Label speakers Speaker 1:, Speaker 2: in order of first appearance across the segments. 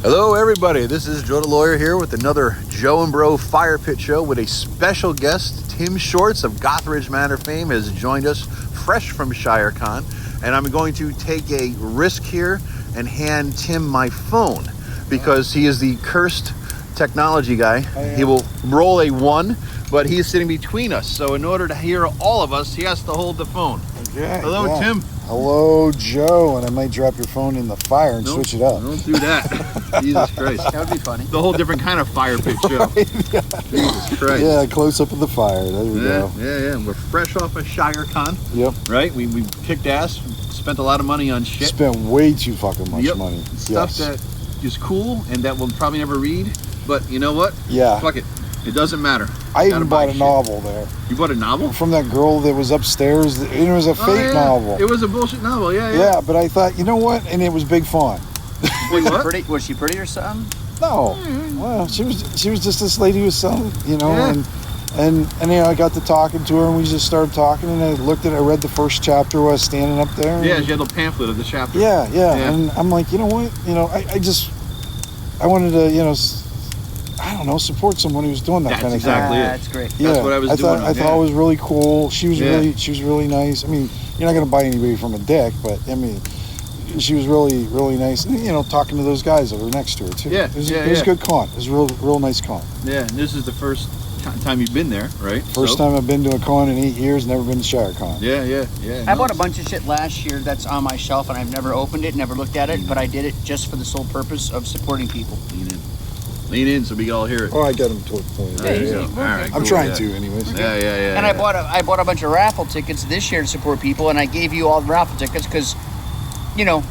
Speaker 1: Hello everybody, this is Joe the Lawyer here with another Joe and Bro Firepit Show with a special guest. Tim Shorts of Gothridge Manor fame has joined us fresh from Shirecon, and I'm going to take a risk here and hand Tim my phone because he is the cursed technology guy. He will roll a 1, but he's sitting between us, so in order to hear all of us, he has to hold the phone.
Speaker 2: Okay,
Speaker 1: Hello, Tim.
Speaker 2: Hello, Joe, and I might drop your phone in the fire and switch it up.
Speaker 1: Don't do that. Jesus Christ.
Speaker 3: That would be funny.
Speaker 1: The whole different kind of Firepit show. Jesus Christ.
Speaker 2: Yeah, close up of the fire. There we go.
Speaker 1: Yeah. We're fresh off of Shirecon.
Speaker 2: Yep.
Speaker 1: Right? We kicked ass, spent a lot of money on shit.
Speaker 2: Spent way too fucking much money.
Speaker 1: Stuff that is cool and that we'll probably never read. But you know what?
Speaker 2: Yeah.
Speaker 1: Fuck it. It doesn't matter.
Speaker 2: I even bought a novel there.
Speaker 1: You bought a novel?
Speaker 2: From that girl that was upstairs. It was a fake novel.
Speaker 1: It was a bullshit novel, yeah.
Speaker 2: Yeah, but I thought, you know what? And it was big fun.
Speaker 1: Wait, what?
Speaker 3: Was she pretty or something?
Speaker 2: No. Well, she was just this lady who was selling, you know, and you know, I got to talking to her and we just started talking and I read the first chapter while I was standing up there.
Speaker 1: Yeah, she had a pamphlet of the chapter.
Speaker 2: Yeah. And I'm like, you know what? You know, I wanted to, you know, I don't know, support someone who's doing that kind of
Speaker 1: exactly
Speaker 2: thing.
Speaker 3: That's great.
Speaker 2: Yeah,
Speaker 1: that's what I was doing.
Speaker 2: I thought it was really cool. She was really nice. I mean, you're not going to buy anybody from a dick, but I mean, she was really, really nice. And, you know, talking to those guys that were next to her too.
Speaker 1: Yeah,
Speaker 2: it was a good con. It was a real nice con.
Speaker 1: Yeah, and this is the first time you've been there, right?
Speaker 2: First time I've been to a con in 8 years. Never been to Shirecon.
Speaker 1: Yeah.
Speaker 3: I bought a bunch of shit last year that's on my shelf, and I've never opened it, never looked at it, but I did it just for the sole purpose of supporting people.
Speaker 1: Lean in so we can all hear it.
Speaker 2: Oh, I got him to a point.
Speaker 1: All right,
Speaker 2: I'm trying to, anyways.
Speaker 1: Yeah.
Speaker 3: And I bought a bunch of raffle tickets this year to support people, and I gave you all the raffle tickets because, you know,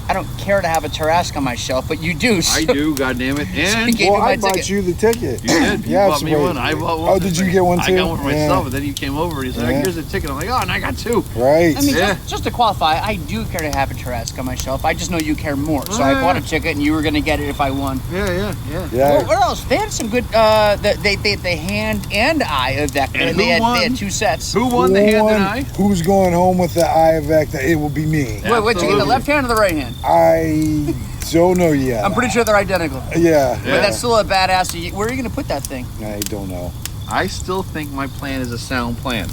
Speaker 3: I don't care to have a Tarrasque on my shelf, but you do. So.
Speaker 1: I do, goddammit. And
Speaker 2: I bought you the ticket.
Speaker 1: You did. You bought me one. I bought one.
Speaker 2: Oh, did you get one too?
Speaker 1: I got one for myself, and then he came over and he said, "Here's the ticket." I'm like, "Oh, and I got 2."
Speaker 2: Right.
Speaker 3: I mean, just to qualify, I do care to have a Tarrasque on my shelf. I just know you care more, so I bought a ticket, and you were going to get it if I won.
Speaker 1: Yeah.
Speaker 3: Well, what else? They had some good. The hand and eye of Vecna.
Speaker 1: And
Speaker 3: they had 2 sets.
Speaker 1: Who won the hand and eye?
Speaker 2: Who's going home with the eye of Vecna? It will be me.
Speaker 3: Wait, what? You get the left hand or the right hand?
Speaker 2: I don't know yet.
Speaker 3: I'm pretty sure they're identical.
Speaker 2: Yeah.
Speaker 3: But that's still a badass. Where are you going to put that thing?
Speaker 2: I don't know.
Speaker 1: I still think my plan is a sound plan.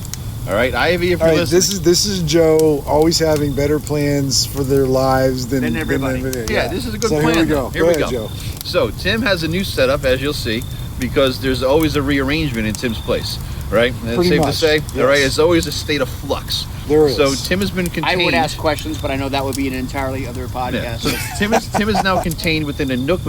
Speaker 1: All right, Ivy, if
Speaker 2: All
Speaker 1: you're
Speaker 2: right,
Speaker 1: listening.
Speaker 2: this is Joe always having better plans for their lives than
Speaker 3: everybody.
Speaker 1: Yeah, this is a good
Speaker 2: so
Speaker 1: plan.
Speaker 2: Here we go.
Speaker 1: Here we go.
Speaker 2: Joe.
Speaker 1: So Tim has a new setup, as you'll see, because there's always a rearrangement in Tim's place, right? And it's safe to say,
Speaker 2: yes.
Speaker 1: all right, it's always a state of flux.
Speaker 2: There is.
Speaker 1: So Tim has been contained.
Speaker 3: I would ask questions, but I know that would be an entirely other podcast.
Speaker 1: Yeah. So Tim is now contained within a nook,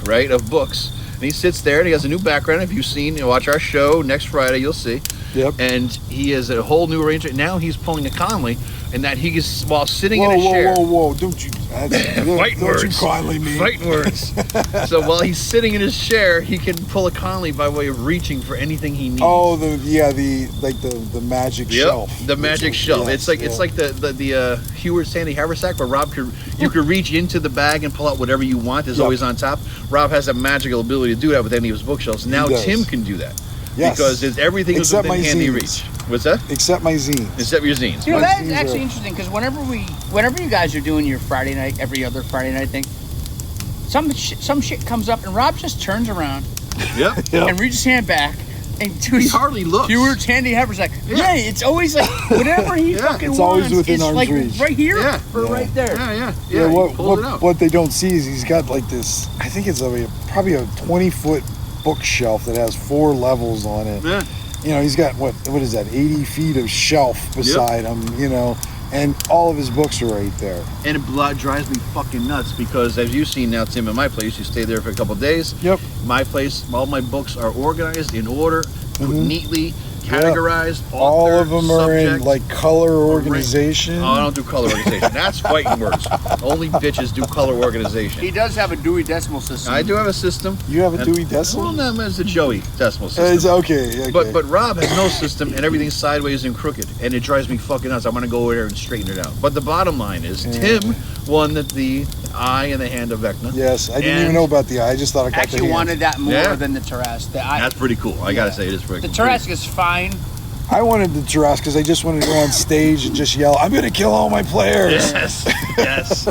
Speaker 1: right, of books. And he sits there and he has a new background. If you've seen, watch our show next Friday, you'll see.
Speaker 2: Yep.
Speaker 1: And he has a whole new arrangement. Now he's pulling a Conley, and that he is, while sitting in a chair.
Speaker 2: Whoa. Don't you
Speaker 1: Fighting words.
Speaker 2: you Conley me.
Speaker 1: Fighting words. So while he's sitting in his chair, he can pull a Conley by way of reaching for anything he needs.
Speaker 2: Oh, the magic shelf.
Speaker 1: The magic shelf.
Speaker 2: Yes,
Speaker 1: it's like the Heward Sandy haversack where you could reach into the bag and pull out whatever you want. Is always on top. Rob has a magical ability to do that with any of his bookshelves. Now Tim can do that.
Speaker 2: Yes.
Speaker 1: Because everything is within handy reach. What's that?
Speaker 2: Except my zines.
Speaker 1: Except your zines.
Speaker 3: You know, that's actually interesting because whenever you guys are doing your Friday night, every other Friday night thing, some shit comes up and Rob just turns around and reaches his hand back and
Speaker 1: he hardly looks.
Speaker 3: Heward's handy haversack. Yeah, it's always like whatever he fucking
Speaker 2: it's
Speaker 3: wants.
Speaker 2: always within
Speaker 3: it's
Speaker 2: arm's
Speaker 3: like
Speaker 2: reach.
Speaker 3: right here or right there.
Speaker 1: Yeah.
Speaker 2: What they don't see is he's got like this. I think it's probably a 20-foot bookshelf that has 4 levels on it.
Speaker 1: Yeah.
Speaker 2: You know, he's got what is that? 80 feet of shelf beside him. You know, and all of his books are right there.
Speaker 1: And it drives me fucking nuts because, as you've seen now, Tim, in my place, you stay there for a couple of days.
Speaker 2: Yep.
Speaker 1: My place, all my books are organized in order, put neatly, categorized.
Speaker 2: All
Speaker 1: author,
Speaker 2: of them are
Speaker 1: subject,
Speaker 2: in like color organization.
Speaker 1: Oh, I don't do color organization. That's fighting words. Only bitches do color organization.
Speaker 3: He does have a Dewey Decimal System.
Speaker 1: I do have a system.
Speaker 2: You have a Dewey Decimal?
Speaker 1: Well, no, it's a Joey Decimal System.
Speaker 2: It's okay.
Speaker 1: But Rob has no system and everything's sideways and crooked, and it drives me fucking nuts. I'm gonna go over there and straighten it out. But the bottom line is, Tim won the eye and the hand of Vecna.
Speaker 2: Yes, I didn't even know about the eye. I just thought I got
Speaker 3: actually wanted that more than the Tarrasque.
Speaker 1: That's pretty cool. I gotta say, it is pretty
Speaker 3: cool. The Tarrasque is fine.
Speaker 2: I wanted the Tarrasque because I just wanted to go on stage and just yell, "I'm going to kill all my players."
Speaker 1: Yes.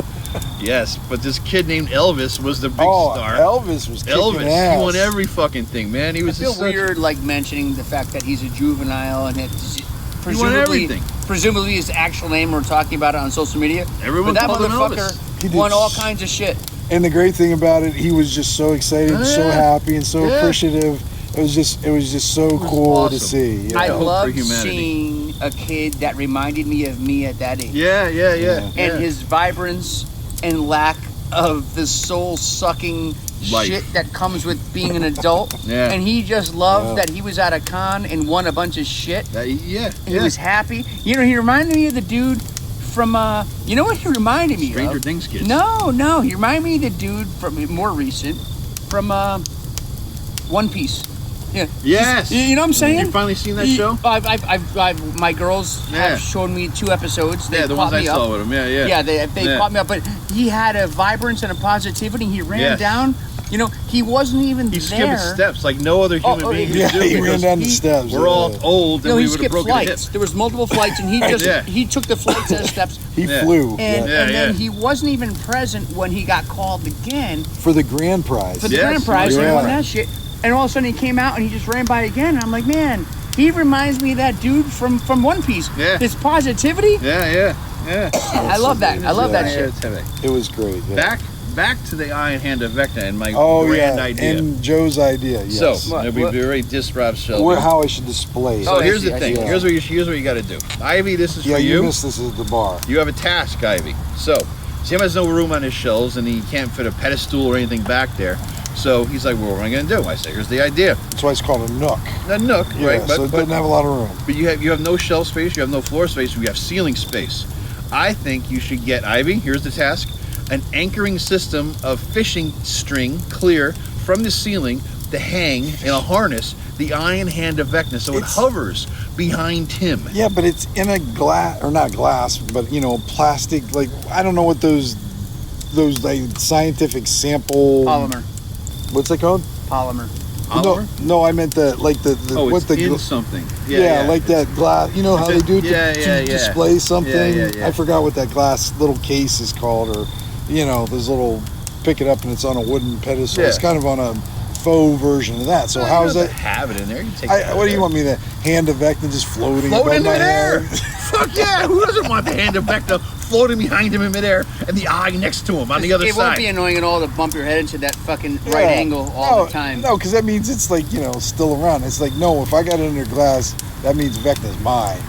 Speaker 1: Yes, but this kid named Elvis was the big star.
Speaker 2: Elvis was kicking ass.
Speaker 1: He won every fucking thing, man. He was.
Speaker 3: I feel weird, like mentioning the fact that he's a juvenile and it's
Speaker 1: everything.
Speaker 3: Presumably his actual name. We're talking about it on social media.
Speaker 1: Everyone
Speaker 3: but that
Speaker 1: called him
Speaker 3: motherfucker
Speaker 1: Elvis.
Speaker 3: won all kinds of shit.
Speaker 2: And the great thing about it, he was just so excited, so happy, and so appreciative. It was just so cool to see. You know?
Speaker 3: I love seeing a kid that reminded me of me at that age.
Speaker 1: Yeah.
Speaker 3: And his vibrance and lack of the soul-sucking shit that comes with being an adult. And he just loved that he was at a con and won a bunch of shit. He was happy. You know, he reminded me of the dude from, you know what he reminded me of?
Speaker 1: Stranger Things kids.
Speaker 3: No. He reminded me of the dude from, more recent, from One Piece. Yeah.
Speaker 1: Yes.
Speaker 3: You know what I'm saying?
Speaker 1: You finally seen that show?
Speaker 3: I've my girls have shown me 2 episodes. They
Speaker 1: the ones I saw with him. Yeah,
Speaker 3: they caught me up. But he had a vibrance and a positivity. He ran down. You know, he wasn't even
Speaker 1: He skipped steps like no other human being could do.
Speaker 2: He ran down the steps.
Speaker 1: We're all old and we would have broken
Speaker 3: flights. There was multiple flights, and he just he took the flights as steps.
Speaker 2: He flew.
Speaker 3: And then he wasn't even present when he got called again.
Speaker 2: For the grand prize.
Speaker 3: For the grand prize, he won that shit. And all of a sudden he came out and he just ran by again. And I'm like, man, he reminds me of that dude from One Piece.
Speaker 1: Yeah.
Speaker 3: His positivity.
Speaker 1: Yeah.
Speaker 3: I love that. I love that shit.
Speaker 2: It was great. Yeah.
Speaker 1: Back to the eye and hand of Vecna and my grand idea.
Speaker 2: And Joe's idea, yes.
Speaker 1: So, we very disrupt show.
Speaker 2: Or how I should display it.
Speaker 1: So here's the thing. Here's what you got to do. Ivy, this is for you.
Speaker 2: Yeah, you missed this at the bar.
Speaker 1: You have a task, Ivy. So, Sam has no room on his shelves and he can't fit a pedestal or anything back there. So he's like, well, what am I going to do? I say, here's the idea.
Speaker 2: That's why it's called a nook.
Speaker 1: A nook, right?
Speaker 2: So it doesn't have a lot of room.
Speaker 1: But you have no shelf space, you have no floor space, you have ceiling space. I think you should get, Ivy, here's the task, an anchoring system of fishing string clear from the ceiling to hang in a harness the eye and hand of Vecna so it hovers behind him.
Speaker 2: Yeah, but it's in a glass, or not glass, but, you know, plastic, like, I don't know what those like scientific sample...
Speaker 3: Polymer.
Speaker 2: What's it called?
Speaker 3: Polymer.
Speaker 2: No, I meant the
Speaker 1: something.
Speaker 2: Like that glass. You know how they do to display something.
Speaker 1: Yeah.
Speaker 2: I forgot what that glass little case is called, or you know, this little pick it up and it's on a wooden pedestal. It's kind of on a faux version of that. So how is that?
Speaker 1: Have it in there. You take
Speaker 2: what do you want me to hand to Vecna just floating
Speaker 1: in
Speaker 2: my
Speaker 1: midair? Fuck yeah! Who doesn't want the hand of Vecna floating behind him in midair and the eye next to him on the other side?
Speaker 3: It won't be annoying at all to bump your head into that fucking right angle all the time.
Speaker 2: No, because that means it's like, you know, still around. It's like, no, if I got it under glass, that means Vecna's mine.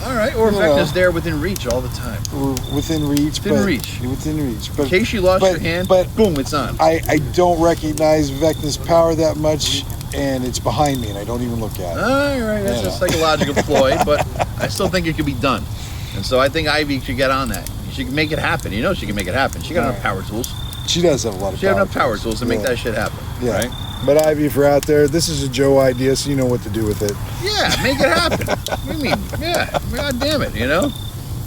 Speaker 1: All right, or Vecna's there within reach all the time.
Speaker 2: Or within reach.
Speaker 1: Within reach.
Speaker 2: But,
Speaker 1: in case you lost your hand, boom, it's on.
Speaker 2: I don't recognize Vecna's power that much, and it's behind me, and I don't even look at it.
Speaker 1: All right, that's a psychological ploy, but I still think it could be done. And so I think Ivy should get on that. She can make it happen. You know she can make it happen. She got enough power tools.
Speaker 2: She does have a lot of power tools.
Speaker 1: She has enough power tools to make that shit happen.
Speaker 2: Yeah.
Speaker 1: Right?
Speaker 2: But Ivy, if you're out there, this is a Joe idea, so you know what to do with it.
Speaker 1: Yeah, make it happen. What do you mean? Yeah, God damn it, you know?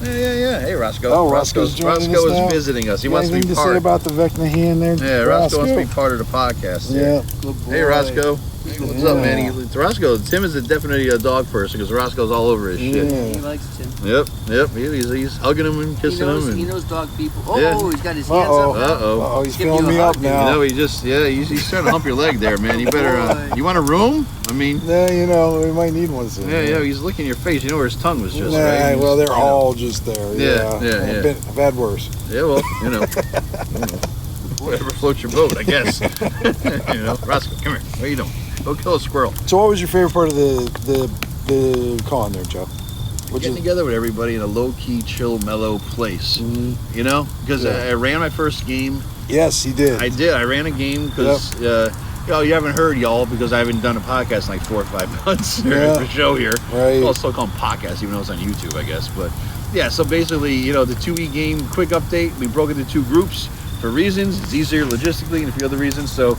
Speaker 1: Yeah. Hey, Roscoe.
Speaker 2: Oh, Roscoe's joining us now.
Speaker 1: Is visiting us. He wants to be
Speaker 2: to
Speaker 1: part.
Speaker 2: Say about the Vecna hand there?
Speaker 1: Yeah, Roscoe wants to be part of the podcast.
Speaker 2: Yeah.
Speaker 3: Good boy.
Speaker 1: Hey, Roscoe. What's up, man? Roscoe, Tim is definitely a dog person because Roscoe's all over his shit.
Speaker 3: Yeah. He likes Tim.
Speaker 1: Yep. He's hugging him and kissing him.
Speaker 3: He knows dog people. Oh, he's got his hands up.
Speaker 2: Uh-oh, he's filling me up now.
Speaker 1: You know, he's trying to hump your leg there, man. You better, you want a room? I mean...
Speaker 2: Yeah, you know, we might need one soon.
Speaker 1: Yeah, he's licking your face. You know where his tongue was just,
Speaker 2: right? Well, they're all just there.
Speaker 1: Yeah.
Speaker 2: I've had worse.
Speaker 1: Yeah, well, you know. Whatever floats your boat, I guess. You know, Roscoe, come here. What are you doing? Go kill a squirrel.
Speaker 2: So what was your favorite part of the con there, Joe?
Speaker 1: Getting together with everybody in a low-key, chill, mellow place. Mm-hmm. You know? Because I ran my first game.
Speaker 2: Yes, he did.
Speaker 1: I did. I ran a game because, you haven't heard y'all because I haven't done a podcast in like 4 or 5 months. The show here.
Speaker 2: Right.
Speaker 1: Well, it's still called podcast, even though it's on YouTube, I guess. But, yeah, so basically, you know, the 2E game, quick update. We broke into 2 groups for reasons. It's easier logistically and a few other reasons. So,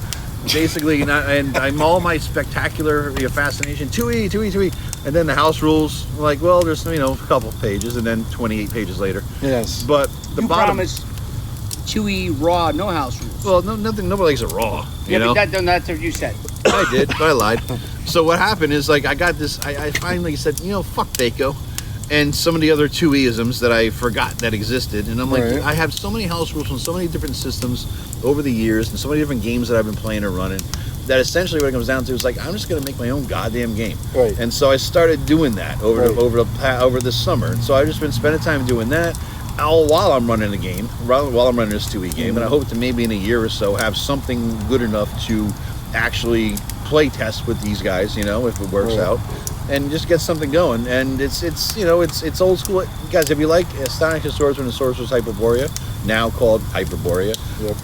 Speaker 1: basically, and I'm all my spectacular fascination, 2E, and then the house rules, like, well, there's, you know, a couple of pages, and then 28 pages later.
Speaker 2: Yes.
Speaker 1: But the bottom...
Speaker 3: promised 2E raw, no house rules.
Speaker 1: Well, nobody likes it raw, you know?
Speaker 3: But that's what you said.
Speaker 1: I did, but I lied. So what happened is, like, I got this, I finally said, you know, fuck Daco. and some of the other 2E-isms that I forgot that existed. And I'm like,
Speaker 2: Right.
Speaker 1: I have so many house rules from so many different systems over the years and so many different games that I've been playing and running that essentially what it comes down to is like, I'm just going to make my own goddamn game.
Speaker 2: Right.
Speaker 1: And so I started doing that over
Speaker 2: Right.
Speaker 1: over this summer. And so I've just been spending time doing that all while I'm running the game, while I'm running this 2E game. And I hope to maybe in a year or so have something good enough to actually play test with these guys, if it works out, and just get something going. And it's old school. Guys, if you like Astonishing Swordsman and Sorcerer's Hyperborea, now called Hyperborea,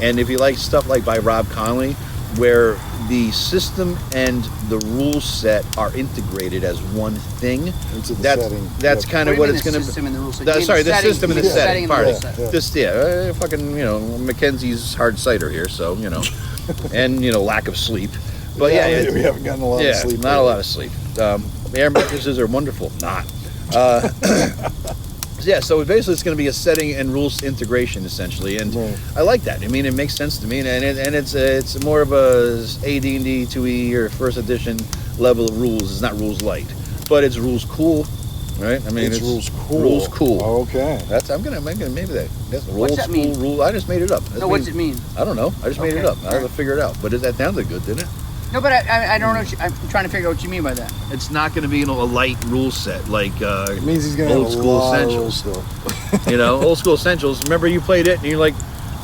Speaker 1: and if you like stuff like by Rob Conley, where the system and the rule set are integrated as one thing,
Speaker 2: Into the
Speaker 1: that's
Speaker 2: setting.
Speaker 1: that's kind of what it's going to be.
Speaker 3: System and the rules set.
Speaker 1: The system and the setting. Pardon.
Speaker 3: Set.
Speaker 1: Just fucking Mackenzie's hard cider here, so and lack of sleep. But
Speaker 2: we haven't gotten a lot of sleep.
Speaker 1: Not a lot of sleep. Air mattresses are wonderful. Not. So basically it's going to be a setting and rules integration essentially, and I like that. I mean, it makes sense to me, and it's more of a AD&D 2E or first edition level of rules. It's not rules light, but it's rules cool, right? I mean,
Speaker 2: it's rules cool.
Speaker 1: Rules cool.
Speaker 2: Oh, okay.
Speaker 1: I'm gonna maybe that's
Speaker 3: What's
Speaker 1: rules
Speaker 3: that
Speaker 1: cool
Speaker 3: mean?
Speaker 1: rule. I just made it up.
Speaker 3: No, what's it mean?
Speaker 1: I don't know. I just made it up. I have to figure it out. But that sounded good, didn't it?
Speaker 3: No, but I don't know. I'm trying to figure out what you mean by that.
Speaker 1: It's not going to be a light rule set like
Speaker 2: It means he's going to have
Speaker 1: old
Speaker 2: a
Speaker 1: school
Speaker 2: lot
Speaker 1: essentials.
Speaker 2: of stuff.
Speaker 1: Old school essentials. Remember you played it and you're like,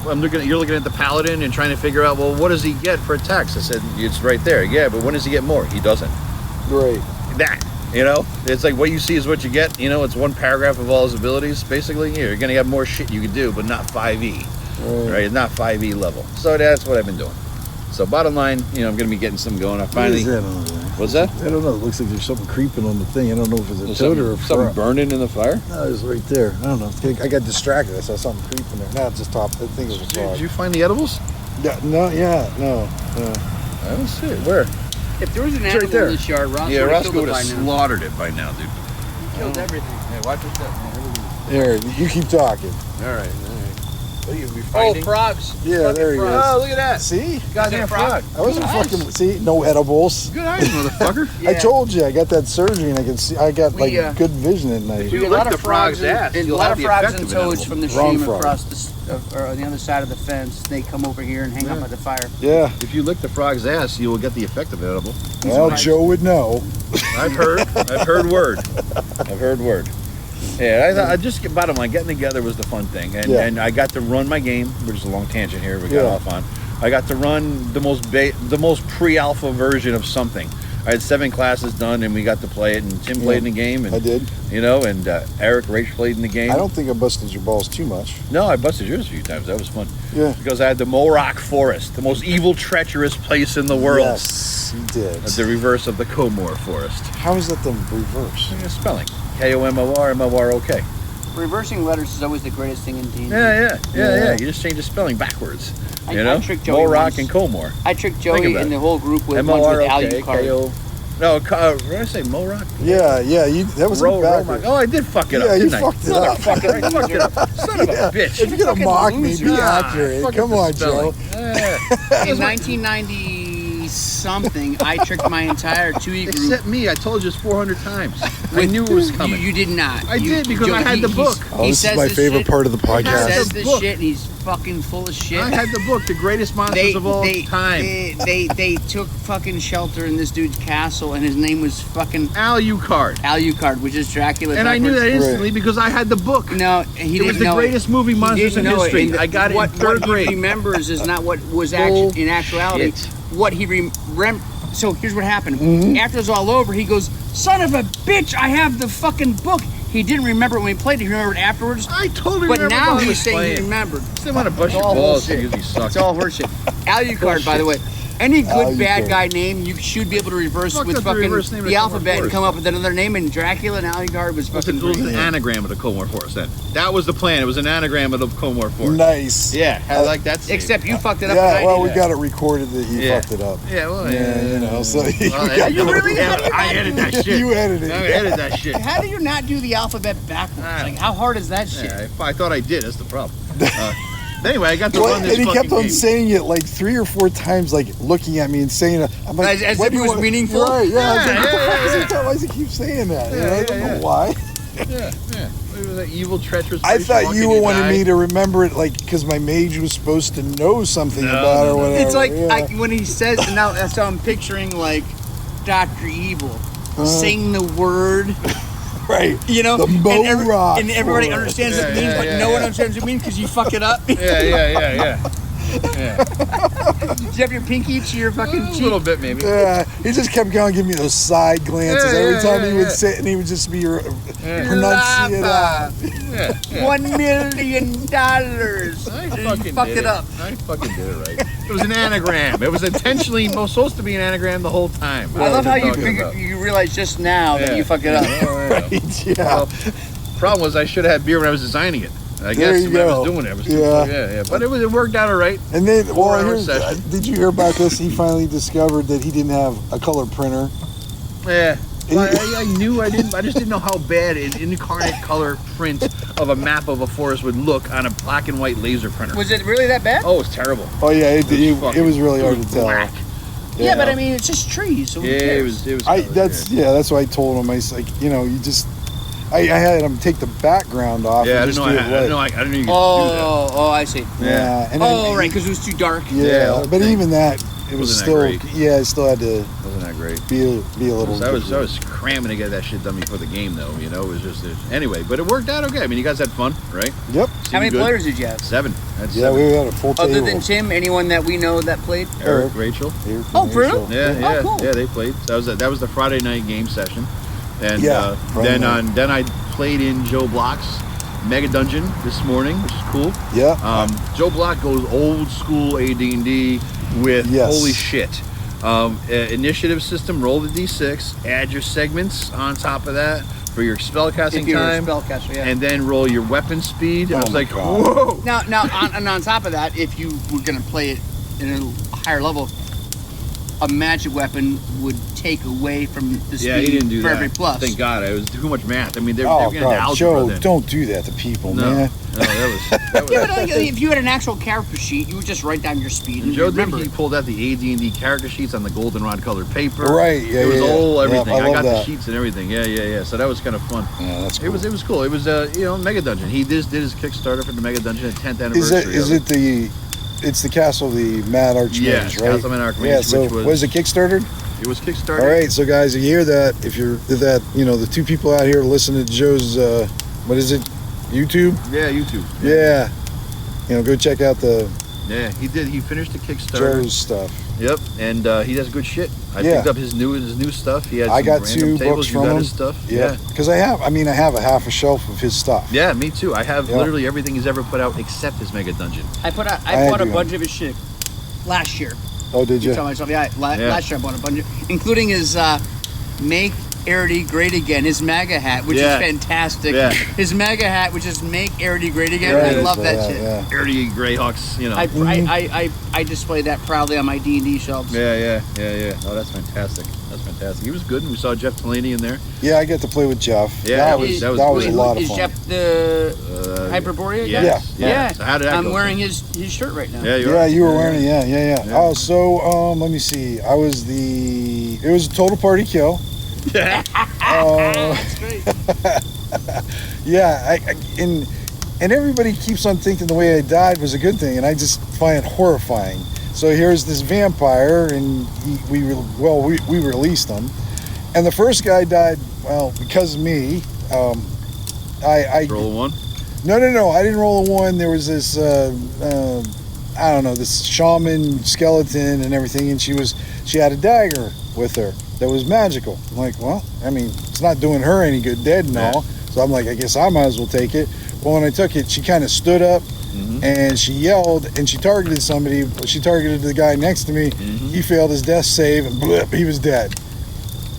Speaker 1: you're looking at the paladin and trying to figure out, well, what does he get for attacks? I said, it's right there. Yeah, but when does he get more? He doesn't.
Speaker 2: Right.
Speaker 1: That. It's like what you see is what you get. It's one paragraph of all his abilities. Basically, you're going to have more shit you can do, but not 5E. Right? It's not 5E level. So that's what I've been doing. So bottom line, I'm going to be getting something going. I finally.
Speaker 2: What is that on there?
Speaker 1: What's that?
Speaker 2: I don't know. It looks like there's something creeping on the thing. I don't know if it's a toad or a
Speaker 1: something
Speaker 2: frog.
Speaker 1: burning in the fire.
Speaker 2: No, it's right there. I don't know. I got distracted. I saw something creeping there. No, it's just top. I think it was a frog.
Speaker 1: Did you find the edibles?
Speaker 2: Yeah, no.
Speaker 1: I don't see it. Where?
Speaker 3: If there was an
Speaker 2: It's
Speaker 3: animal
Speaker 2: right there.
Speaker 3: in this yard, Roscoe
Speaker 1: Yeah,
Speaker 3: would have
Speaker 1: Roscoe
Speaker 3: killed
Speaker 1: would
Speaker 3: it by
Speaker 1: have
Speaker 3: now.
Speaker 1: slaughtered it by now, dude.
Speaker 3: He killed everything.
Speaker 1: Hey, watch your step.
Speaker 2: There, you keep talking.
Speaker 1: All right. What are you
Speaker 3: Oh,
Speaker 1: finding?
Speaker 3: frogs.
Speaker 2: Yeah,
Speaker 3: Fucking
Speaker 2: there he
Speaker 3: frogs.
Speaker 2: is.
Speaker 1: Oh, look at that.
Speaker 2: See?
Speaker 1: Goddamn frog.
Speaker 2: I wasn't
Speaker 3: Nice.
Speaker 2: fucking. See, no edibles.
Speaker 1: Good eyes, motherfucker.
Speaker 3: Yeah.
Speaker 2: I told you, I got that surgery and I can see. I got
Speaker 3: We,
Speaker 2: good vision at night.
Speaker 1: If you
Speaker 3: A
Speaker 1: lick
Speaker 3: lot
Speaker 1: the
Speaker 3: of frogs
Speaker 1: frog's ass,
Speaker 3: and a
Speaker 1: you'll
Speaker 3: lot
Speaker 1: have
Speaker 3: of
Speaker 1: the
Speaker 3: frogs
Speaker 1: effect
Speaker 3: and
Speaker 1: of an
Speaker 3: toads
Speaker 1: edible.
Speaker 3: from the
Speaker 2: Wrong
Speaker 3: stream
Speaker 2: frog.
Speaker 3: across or on the other side of the fence. They come over here and hang out by the fire.
Speaker 2: Yeah.
Speaker 1: If you lick the frog's ass, you will get the effect of an edible.
Speaker 2: Well, Joe would know.
Speaker 1: I've heard word. Yeah, I just bottom line, getting together was the fun thing, and I got to run my game, which is a long tangent here. We got off on. I got to run the most pre-alpha version of something. I had 7 classes done, and we got to play it. And Tim played in the game, and
Speaker 2: I did.
Speaker 1: and Eric Rach played in the game.
Speaker 2: I don't think I busted your balls too much.
Speaker 1: No, I busted yours a few times. That was fun.
Speaker 2: Yeah.
Speaker 1: Because I had the Morok Forest, the most evil, treacherous place in the world.
Speaker 2: Yes, you did.
Speaker 1: The reverse of the Comor Forest.
Speaker 2: How is that the reverse?
Speaker 1: Spelling. Komor, M-O-R-O-K.
Speaker 3: Reversing letters is always the greatest thing in D&D.
Speaker 1: Yeah. You just change the spelling backwards.
Speaker 3: I tricked Joey
Speaker 1: Morok
Speaker 3: once.
Speaker 1: and Comor.
Speaker 3: I tricked Joey
Speaker 1: about
Speaker 3: and
Speaker 1: it.
Speaker 3: the whole group with ones with
Speaker 1: M-O-R-O-K,
Speaker 3: Alucard.
Speaker 1: K-O. No, did I say Morok?
Speaker 2: Yeah. That was backwards.
Speaker 1: Oh, I did fuck it up,
Speaker 2: Yeah, you
Speaker 1: didn't I?
Speaker 2: fucked it up.
Speaker 1: Motherfucker, I fucked it up. Son of a bitch.
Speaker 2: If you're gonna mock me, be
Speaker 1: Ah,
Speaker 2: accurate.
Speaker 1: fuck
Speaker 2: Come
Speaker 1: up the
Speaker 2: on, Joe.
Speaker 1: spelling.
Speaker 3: In 1990 something, I tricked my entire 2E group.
Speaker 1: Except me, I told you this 400 times. I knew it was coming.
Speaker 3: You did not.
Speaker 1: I did because I had the book.
Speaker 2: Oh, this is my favorite part of the
Speaker 3: He
Speaker 2: podcast.
Speaker 3: says
Speaker 1: the
Speaker 3: this
Speaker 1: book.
Speaker 3: shit and he's fucking full of shit.
Speaker 1: I had the book, The Greatest Monsters of All Time.
Speaker 3: They took fucking shelter in this dude's castle, and his name was fucking
Speaker 1: Alucard.
Speaker 3: Alucard, which is Dracula.
Speaker 1: And I knew that
Speaker 3: backwards.
Speaker 1: instantly because I had the book.
Speaker 3: No, he
Speaker 1: It was
Speaker 3: didn't
Speaker 1: the
Speaker 3: know
Speaker 1: greatest movie
Speaker 3: He
Speaker 1: monsters
Speaker 3: didn't
Speaker 1: in
Speaker 3: know it.
Speaker 1: history.
Speaker 3: And
Speaker 1: I got it in
Speaker 3: what
Speaker 1: 3rd grade.
Speaker 3: he remembers is not what was actually in actuality.
Speaker 1: Bullshit.
Speaker 3: What he So here's what happened.
Speaker 2: Mm-hmm.
Speaker 3: After it was all over, he goes, "Son of a bitch! I have the fucking book." He didn't remember it when he played it. He remembered afterwards.
Speaker 1: I totally
Speaker 3: But
Speaker 1: remember
Speaker 3: now
Speaker 1: when I
Speaker 3: he's
Speaker 1: was
Speaker 3: saying
Speaker 1: playing.
Speaker 3: he remembered.
Speaker 1: Still want to bust your
Speaker 3: all
Speaker 1: balls
Speaker 3: bullshit.
Speaker 1: because you suck.
Speaker 3: It's all horseshit. Alucard, by the way. Any good bad guy name, you should be able to reverse
Speaker 1: Fuck
Speaker 3: with
Speaker 1: up the
Speaker 3: fucking
Speaker 1: reverse name of
Speaker 3: the
Speaker 1: the
Speaker 3: alphabet and
Speaker 1: Forest.
Speaker 3: come up with another name. And Dracula and Alucard was
Speaker 1: It was
Speaker 3: fucking
Speaker 1: an
Speaker 3: great.
Speaker 1: anagram of the Comor Forest then. That was the plan. It was an anagram of the Comor Forest.
Speaker 2: Nice.
Speaker 1: Yeah, I like that. scene.
Speaker 3: Except you fucked it up.
Speaker 2: Yeah, well,
Speaker 3: and
Speaker 2: we got it recorded that you
Speaker 1: Yeah.
Speaker 2: fucked it up.
Speaker 1: Yeah, well,
Speaker 2: Yeah, you know, so
Speaker 1: Well,
Speaker 2: we got
Speaker 1: you
Speaker 2: it.
Speaker 1: really edited I edited that shit.
Speaker 2: You edited
Speaker 1: I
Speaker 2: it.
Speaker 1: edited that shit.
Speaker 3: How do you not do the alphabet backwards? Like, how hard is that shit?
Speaker 1: Yeah, I thought I did. That's the problem. Anyway, I got to
Speaker 2: Well,
Speaker 1: run this
Speaker 2: and he kept
Speaker 1: fucking
Speaker 2: on
Speaker 1: game.
Speaker 2: saying it like 3 or 4 times, like looking at me and saying it. I'm like,
Speaker 3: As
Speaker 2: what
Speaker 3: if
Speaker 2: do
Speaker 3: it
Speaker 2: you
Speaker 3: was
Speaker 2: want?
Speaker 3: meaningful?
Speaker 2: Right? Yeah. I was like, what the fuck is
Speaker 1: Yeah.
Speaker 2: he talking? Why does he keep saying that?
Speaker 1: Yeah,
Speaker 2: I don't
Speaker 1: yeah.
Speaker 2: know why.
Speaker 1: Yeah. It was that evil, treacherous.
Speaker 2: I thought
Speaker 1: walk
Speaker 2: you
Speaker 1: in,
Speaker 2: were
Speaker 1: you
Speaker 2: wanting
Speaker 1: die.
Speaker 2: me to remember it, like, because my mage was supposed to know something about it or whatever.
Speaker 3: It's like
Speaker 2: yeah.
Speaker 3: when he says, now so I'm picturing like Dr. Evil saying the word.
Speaker 2: Right.
Speaker 3: You know,
Speaker 2: the
Speaker 3: and everybody understands what it means, but no one understands what it means because you fuck it up.
Speaker 1: Yeah.
Speaker 3: Did you have your pinky to your fucking cheek?
Speaker 1: A little bit, maybe.
Speaker 2: Yeah, he just kept going, giving me those side glances every time he would sit, and he would just be pronunciate out.
Speaker 3: $1 million.
Speaker 1: I fucking
Speaker 3: fuck
Speaker 1: did
Speaker 3: it up.
Speaker 1: I fucking did it right. It was an anagram. It was intentionally supposed to be an anagram the whole time.
Speaker 3: I love how you realize just now that you fuck it up.
Speaker 2: Right, yeah.
Speaker 1: Well, problem was I should have had beer when I was designing it. I guess when I was doing it. I was yeah. But it worked out all right.
Speaker 2: And then,
Speaker 1: session.
Speaker 2: did you hear about this? He finally discovered that he didn't have a color printer.
Speaker 1: Yeah. Well, I knew I didn't. I just didn't know how bad an incarnate color print of a map of a forest would look on a black and white laser printer.
Speaker 3: Was it really that bad?
Speaker 1: Oh, it was terrible.
Speaker 2: Oh yeah, it was really hard to tell.
Speaker 1: Black.
Speaker 3: Yeah, but I mean, it's just trees. So
Speaker 1: it was.
Speaker 2: That's why I told him. I was like, you just. I had him take the background off.
Speaker 1: Yeah,
Speaker 2: and
Speaker 1: I didn't know you could do that.
Speaker 3: Oh, I see.
Speaker 2: Yeah. And
Speaker 3: right, because it was too dark.
Speaker 2: Yeah, but even that, it was still. Yeah, it still had to.
Speaker 1: Wasn't that great?
Speaker 2: Be a little.
Speaker 1: I was cramming to get that shit done before the game, though. You know, it was just anyway. But it worked out okay. I mean, you guys had fun, right?
Speaker 2: Yep.
Speaker 3: How many players did you have?
Speaker 1: 7.
Speaker 2: We had a full table.
Speaker 3: Other than Tim, anyone that we know that played?
Speaker 1: Eric, Rachel.
Speaker 3: Oh, for real?
Speaker 1: Yeah,
Speaker 3: cool.
Speaker 1: Yeah, they played. So that was the Friday night game session, and then I played in Joe Block's Mega Dungeon this morning, which is cool.
Speaker 2: Yeah.
Speaker 1: Joe Block goes old school AD&D with holy shit. Initiative system, roll the d6, add your segments on top of that for your spellcasting time, and then roll your weapon speed. I was like, whoa!
Speaker 3: Now, on top of that, if you were going to play it in a higher level, a magic weapon would take away from the speed
Speaker 1: he didn't do
Speaker 3: for
Speaker 1: that.
Speaker 3: every plus.
Speaker 1: Thank God, it was too much math. I mean, they're going to algebra
Speaker 2: Joe,
Speaker 1: then.
Speaker 2: don't do that to people,
Speaker 1: No,
Speaker 2: man.
Speaker 1: that was
Speaker 3: Yeah, but if you had an actual character sheet, you would just write down your speed. And
Speaker 1: Joe
Speaker 3: remember.
Speaker 1: he pulled out the AD&D character sheets on the goldenrod colored paper.
Speaker 2: Right, yeah,
Speaker 1: it was all everything.
Speaker 2: I
Speaker 1: got
Speaker 2: that.
Speaker 1: the sheets and everything. Yeah. So that was kind of fun.
Speaker 2: Yeah, that's cool.
Speaker 1: It was cool. It was Mega Dungeon. He did his Kickstarter for the Mega Dungeon at 10th anniversary.
Speaker 2: It's the Castle of the Mad Archmage, right?
Speaker 1: Castle of the Mad Archmage.
Speaker 2: Yeah, so was it Kickstarter?
Speaker 1: It was Kickstarter.
Speaker 2: All right, so guys, you hear that? If the two people out here listening to Joe's, what is it, YouTube?
Speaker 1: Yeah, YouTube.
Speaker 2: Yeah. Go check out the...
Speaker 1: Yeah, he did. He finished the Kickstarter.
Speaker 2: Joe's stuff.
Speaker 1: Yep, and he does good shit. I picked up his new stuff. He had some
Speaker 2: got
Speaker 1: random
Speaker 2: 2
Speaker 1: tables.
Speaker 2: books
Speaker 1: You
Speaker 2: from
Speaker 1: got
Speaker 2: him.
Speaker 1: his stuff.
Speaker 2: Yeah, because I have a half a shelf of his stuff.
Speaker 1: Yeah, me too. I have literally everything he's ever put out except his Mega Dungeon.
Speaker 3: I bought a bunch of his shit last year.
Speaker 2: Oh, did you?
Speaker 3: I tell myself, last year I bought a bunch, including his Make Arity Great Again, his MAGA hat, which is fantastic. Yeah. His MAGA hat, which is Make Arity Great Again. I love that shit.
Speaker 2: Yeah.
Speaker 1: Arity Greyhawks,
Speaker 3: I display that proudly on my D&D shelves.
Speaker 1: Yeah. Oh, that's fantastic. He was good, and we saw Jeff Delaney in there.
Speaker 2: Yeah, I get to play with Jeff.
Speaker 1: Yeah,
Speaker 2: that was a lot of fun.
Speaker 3: Is Jeff the Hyperborea guy?
Speaker 1: Yeah. So how did that
Speaker 3: I'm
Speaker 1: go?
Speaker 3: wearing his shirt right now.
Speaker 2: Yeah, you were wearing it. Yeah. Oh, so let me see. It was a total party kill.
Speaker 3: That's great.
Speaker 2: Yeah, and everybody keeps on thinking the way I died was a good thing, and I just find it horrifying. So here's this vampire, and we released him, and the first guy died because of me. I
Speaker 1: roll a 1.
Speaker 2: No, I didn't roll a 1. There was this this shaman skeleton and everything, and she had a dagger with her that was magical. I'm like, well, I mean, it's not doing her any good, dead and all. So I'm like, I guess I might as well take it. Well, when I took it, she kind of stood up and she yelled and she targeted somebody. She targeted the guy next to me. He failed his death save and blip, he was dead.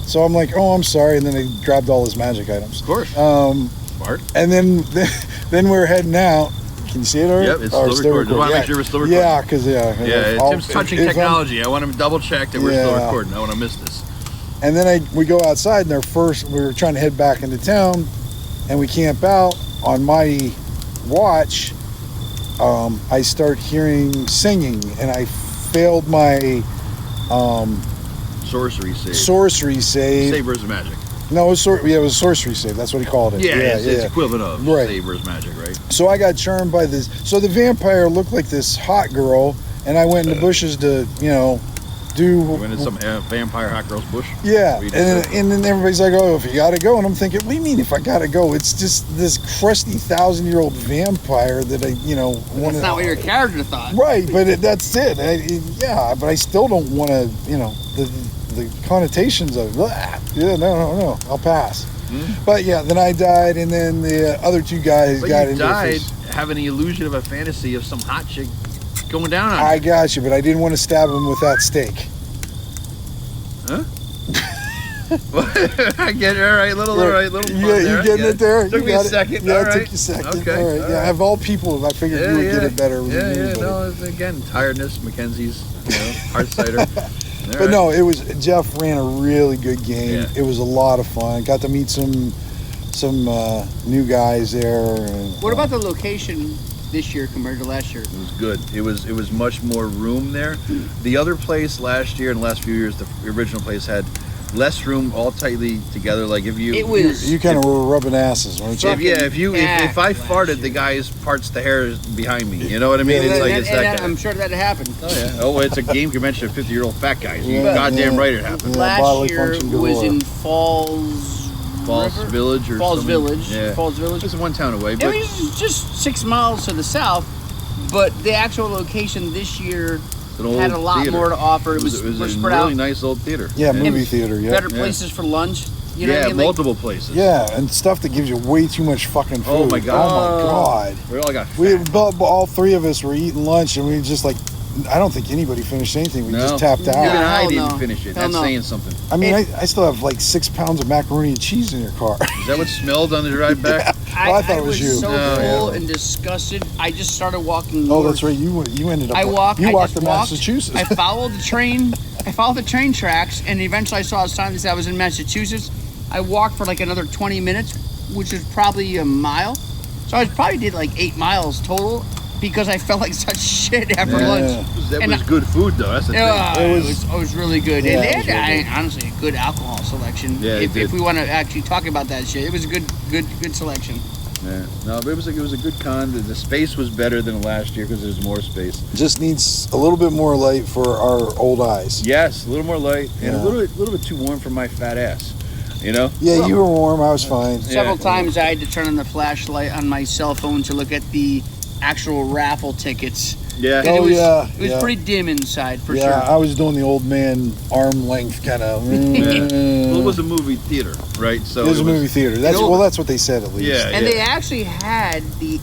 Speaker 2: So I'm like, oh, I'm sorry. And then I grabbed all his magic items.
Speaker 1: Of course. Smart.
Speaker 2: And then we're heading out. Can you see it already?
Speaker 1: Yep, it's still recording. I want to make sure we're still recording.
Speaker 2: Yeah, because
Speaker 1: Tim's touching technology. I want him to double check that we're still recording. I don't want to miss this.
Speaker 2: And then we go outside, and we were trying to head back into town, and we camp out. On my watch, I start hearing singing, and I failed my
Speaker 1: sorcery save.
Speaker 2: Sorcery save.
Speaker 1: Save versus magic.
Speaker 2: No, it was sorcery save. That's what he called it.
Speaker 1: It's equivalent of save versus magic, right?
Speaker 2: So I got charmed by this. So the vampire looked like this hot girl, and I went in the bushes to,
Speaker 1: You went in some vampire hot girl's bush?
Speaker 2: Yeah, and then everybody's like, oh, if you gotta go. And I'm thinking, what do you mean if I gotta go? It's just this crusty 1,000-year-old vampire that I,
Speaker 3: That's not what your character thought.
Speaker 2: Right, but that's it. But I still don't want to, the connotations of, no, I'll pass. Mm-hmm. But yeah, then I died, and then the other two guys got into it.
Speaker 1: But you died having the illusion of a fantasy of some hot chick going down on you.
Speaker 2: I got you, but I didn't want to stab him with that stake.
Speaker 1: Huh? I get it. All right, little.
Speaker 2: You getting it there?
Speaker 1: Took me a second.
Speaker 2: Yeah,
Speaker 1: all
Speaker 2: it
Speaker 1: right.
Speaker 2: took you a second.
Speaker 1: Okay.
Speaker 2: All right. Yeah, of all people, I figured you would get it better.
Speaker 1: No, again, tiredness, Mackenzie's, hard cider.
Speaker 2: But no, Jeff ran a really good game.
Speaker 1: Yeah.
Speaker 2: It was a lot of fun. Got to meet some new guys there.
Speaker 3: What about the location this year compared to last year?
Speaker 1: It was good. It was much more room there. The other place last year and the last few years, the original place had less room, all tightly together. Like if you,
Speaker 2: you kind of were rubbing asses, weren't you?
Speaker 1: If I farted, the guy's parts the hair behind me. You know what I mean? It's that.
Speaker 3: I'm sure that happened.
Speaker 1: Oh yeah. Oh, it's a game convention of 50-year-old fat guys. You goddamn right it happened.
Speaker 3: Last year was in Falls
Speaker 1: Village or
Speaker 3: Falls
Speaker 1: something.
Speaker 3: Village.
Speaker 1: Yeah.
Speaker 3: Falls Village.
Speaker 1: It's one town away.
Speaker 3: It
Speaker 1: But
Speaker 3: was just 6 miles to the south, but the actual location this year had a lot more to offer. It was
Speaker 1: a
Speaker 3: spread
Speaker 1: really
Speaker 3: out.
Speaker 1: nice old theater.
Speaker 2: Yeah, movie theater. Yeah,
Speaker 3: better places for lunch. You know what I mean?
Speaker 1: Multiple places.
Speaker 2: Yeah, and stuff that gives you way too much fucking food.
Speaker 1: Oh my god.
Speaker 2: We
Speaker 1: all got fat.
Speaker 2: all three of us were eating lunch, and we just like, I don't think anybody finished anything. We just tapped out.
Speaker 1: Even I didn't finish it. That's saying something.
Speaker 2: I mean, I still have like 6 pounds of macaroni and cheese in your car.
Speaker 1: Is that what smelled on the drive back?
Speaker 2: I thought it was you.
Speaker 3: So full and disgusted. I just started walking north.
Speaker 2: Oh, that's right. You ended up.
Speaker 3: I walked
Speaker 2: to Massachusetts.
Speaker 3: I followed the train. I followed the train tracks, and eventually I saw a sign that said I was in Massachusetts. I walked for like another 20 minutes, which is probably a mile. So I probably did like 8 miles total because I felt like such shit after lunch.
Speaker 1: That was good food, though. That's the thing.
Speaker 3: It was really good.
Speaker 2: Yeah,
Speaker 3: and they had, honestly, a good alcohol selection.
Speaker 1: Yeah,
Speaker 3: if we want to actually talk about that shit, it was a good selection.
Speaker 1: Yeah, no, but it was a good con. The space was better than last year because there's more space.
Speaker 2: Just needs a little bit more light for our old eyes.
Speaker 1: Yes, a little more light and a little bit too warm for my fat ass.
Speaker 2: Yeah, you were warm. I was fine.
Speaker 3: Several times I had to turn on the flashlight on my cell phone to look at the actual raffle tickets.
Speaker 1: Yeah.
Speaker 3: It was pretty dim inside for sure.
Speaker 2: Yeah, I was doing the old man arm length kind of.
Speaker 1: Well, it was a movie theater, right? So
Speaker 2: it was a movie theater. That's what they said at least.
Speaker 1: Yeah.
Speaker 3: And they actually had the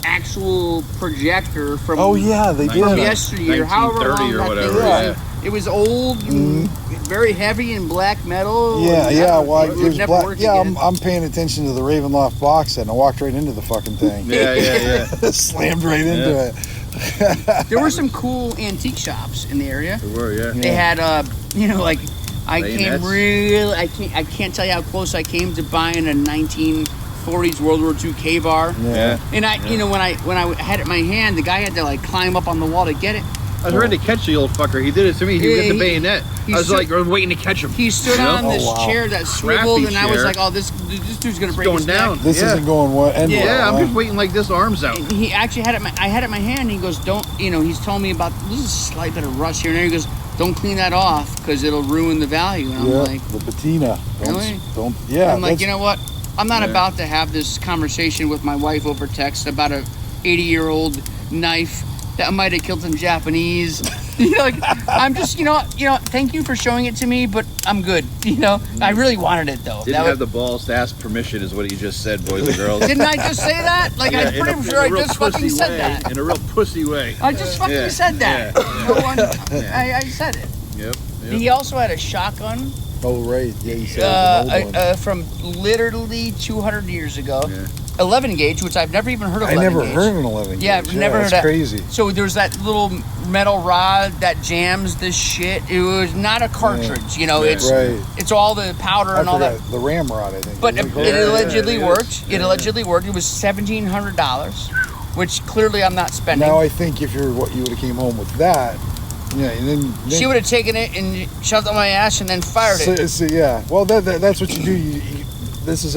Speaker 3: actual projector from
Speaker 2: they did.
Speaker 3: From yesteryear, however long
Speaker 1: or
Speaker 3: that
Speaker 1: whatever.
Speaker 3: thing was.
Speaker 1: Yeah.
Speaker 3: It was old, and very heavy and black metal.
Speaker 2: Well,
Speaker 3: it was never
Speaker 2: black. Yeah,
Speaker 3: again.
Speaker 2: I'm paying attention to the Ravenloft box set, and I walked right into the fucking thing.
Speaker 1: Yeah.
Speaker 2: Slammed right into it.
Speaker 3: There were some cool antique shops in the area.
Speaker 1: There were, yeah.
Speaker 3: They had, like,
Speaker 1: Bayonets.
Speaker 3: I can't tell you how close I came to buying a 1940s World War II K-bar.
Speaker 1: Yeah.
Speaker 3: And when I had it in my hand, the guy had to like climb up on the wall to get it.
Speaker 1: I was ready to catch the old fucker. He did it to me. He hit the bayonet. I was waiting to catch him.
Speaker 3: He stood on this chair that swiveled, and I was like, "Oh, this dude's gonna break his neck."
Speaker 2: This isn't going well.
Speaker 1: I'm just waiting like this, arms out.
Speaker 3: And he actually had it. I had it in my hand. And he goes, "Don't." He's telling me about this is a slight bit of rust here and there. He goes, "Don't clean that off because it'll ruin the value." And I'm like,
Speaker 2: "The patina."
Speaker 3: Really?
Speaker 2: Don't. Yeah.
Speaker 3: I'm like, you know what? I'm not about to have this conversation with my wife over text about a 80-year-old knife that might have killed some Japanese. I'm just, thank you for showing it to me, but I'm good. I really wanted it though.
Speaker 1: Didn't have the balls to ask permission, is what he just said, boys and girls.
Speaker 3: Didn't I just say that? Like, I'm pretty sure I just fucking said that.
Speaker 1: In a real pussy way.
Speaker 3: I just fucking said that. I said it.
Speaker 1: Yep.
Speaker 3: He also had a shotgun.
Speaker 2: Oh, right. Yeah, you said
Speaker 3: from literally 200 years ago.
Speaker 1: Yeah.
Speaker 3: 11 gauge, which I've never even heard of.
Speaker 2: I never heard of an 11 gauge.
Speaker 3: Yeah, I've never heard of that.
Speaker 2: Crazy.
Speaker 3: So there's that little metal rod that jams this shit. It was not a cartridge, it's all the powder and all that.
Speaker 2: The ramrod, I think.
Speaker 3: But it allegedly worked. It allegedly worked. It was $1,700, which clearly I'm not spending.
Speaker 2: Now I think if you would have came home with that, Yeah, and then
Speaker 3: she would have taken it and shoved it on my ass and then fired it.
Speaker 2: So, yeah, well, that's what you do. This is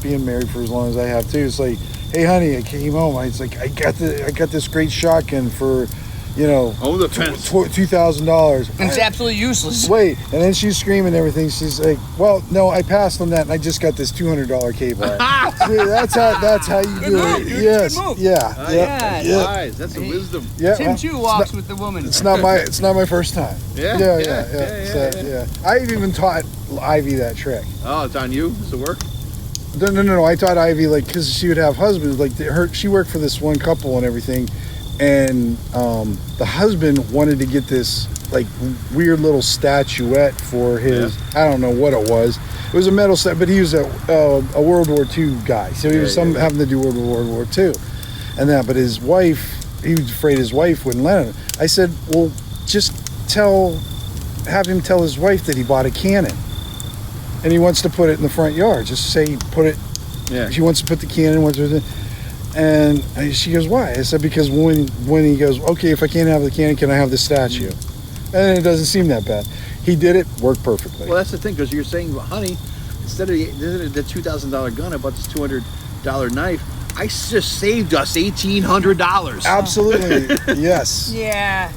Speaker 2: being married for as long as I have too. It's like, hey, honey, I came home. It's like I got this great shotgun for,
Speaker 1: over the fence,
Speaker 2: $2,000.
Speaker 3: It's absolutely useless.
Speaker 2: Wait, and then she's screaming and everything. She's like, well, no, I passed on that, and I just got this $200 cable. See, that's how you do
Speaker 3: move,
Speaker 2: it.
Speaker 3: dude.
Speaker 2: Yes,
Speaker 3: Good move.
Speaker 2: yeah.
Speaker 1: Wise. That's a wisdom.
Speaker 2: Yeah,
Speaker 3: Tim too walks with the woman.
Speaker 2: It's not my first time.
Speaker 1: Yeah.
Speaker 2: I've even taught Ivy that trick.
Speaker 1: Oh, it's on you. Does it work?
Speaker 2: No. I taught Ivy because she would have husbands. She worked for this one couple and everything, and the husband wanted to get this weird little statuette for his. I don't know what it was. It was a metal set, but he was a World War II guy, so he was having to do World War II, and that. But his wife, he was afraid his wife wouldn't let him. I said, well, just have him tell his wife that he bought a cannon. And he wants to put it in the front yard. Just say, put it. Yeah. She wants to put the cannon. And she goes, why? I said, because when he goes, okay, if I can't have the cannon, can I have the statue? And it doesn't seem that bad. He did it, worked perfectly.
Speaker 1: Well, that's the thing, because you're saying, well, honey, instead of the $2,000 gun, I bought this $200 knife. I just saved us $1,800.
Speaker 2: Absolutely, yes.
Speaker 3: Yeah.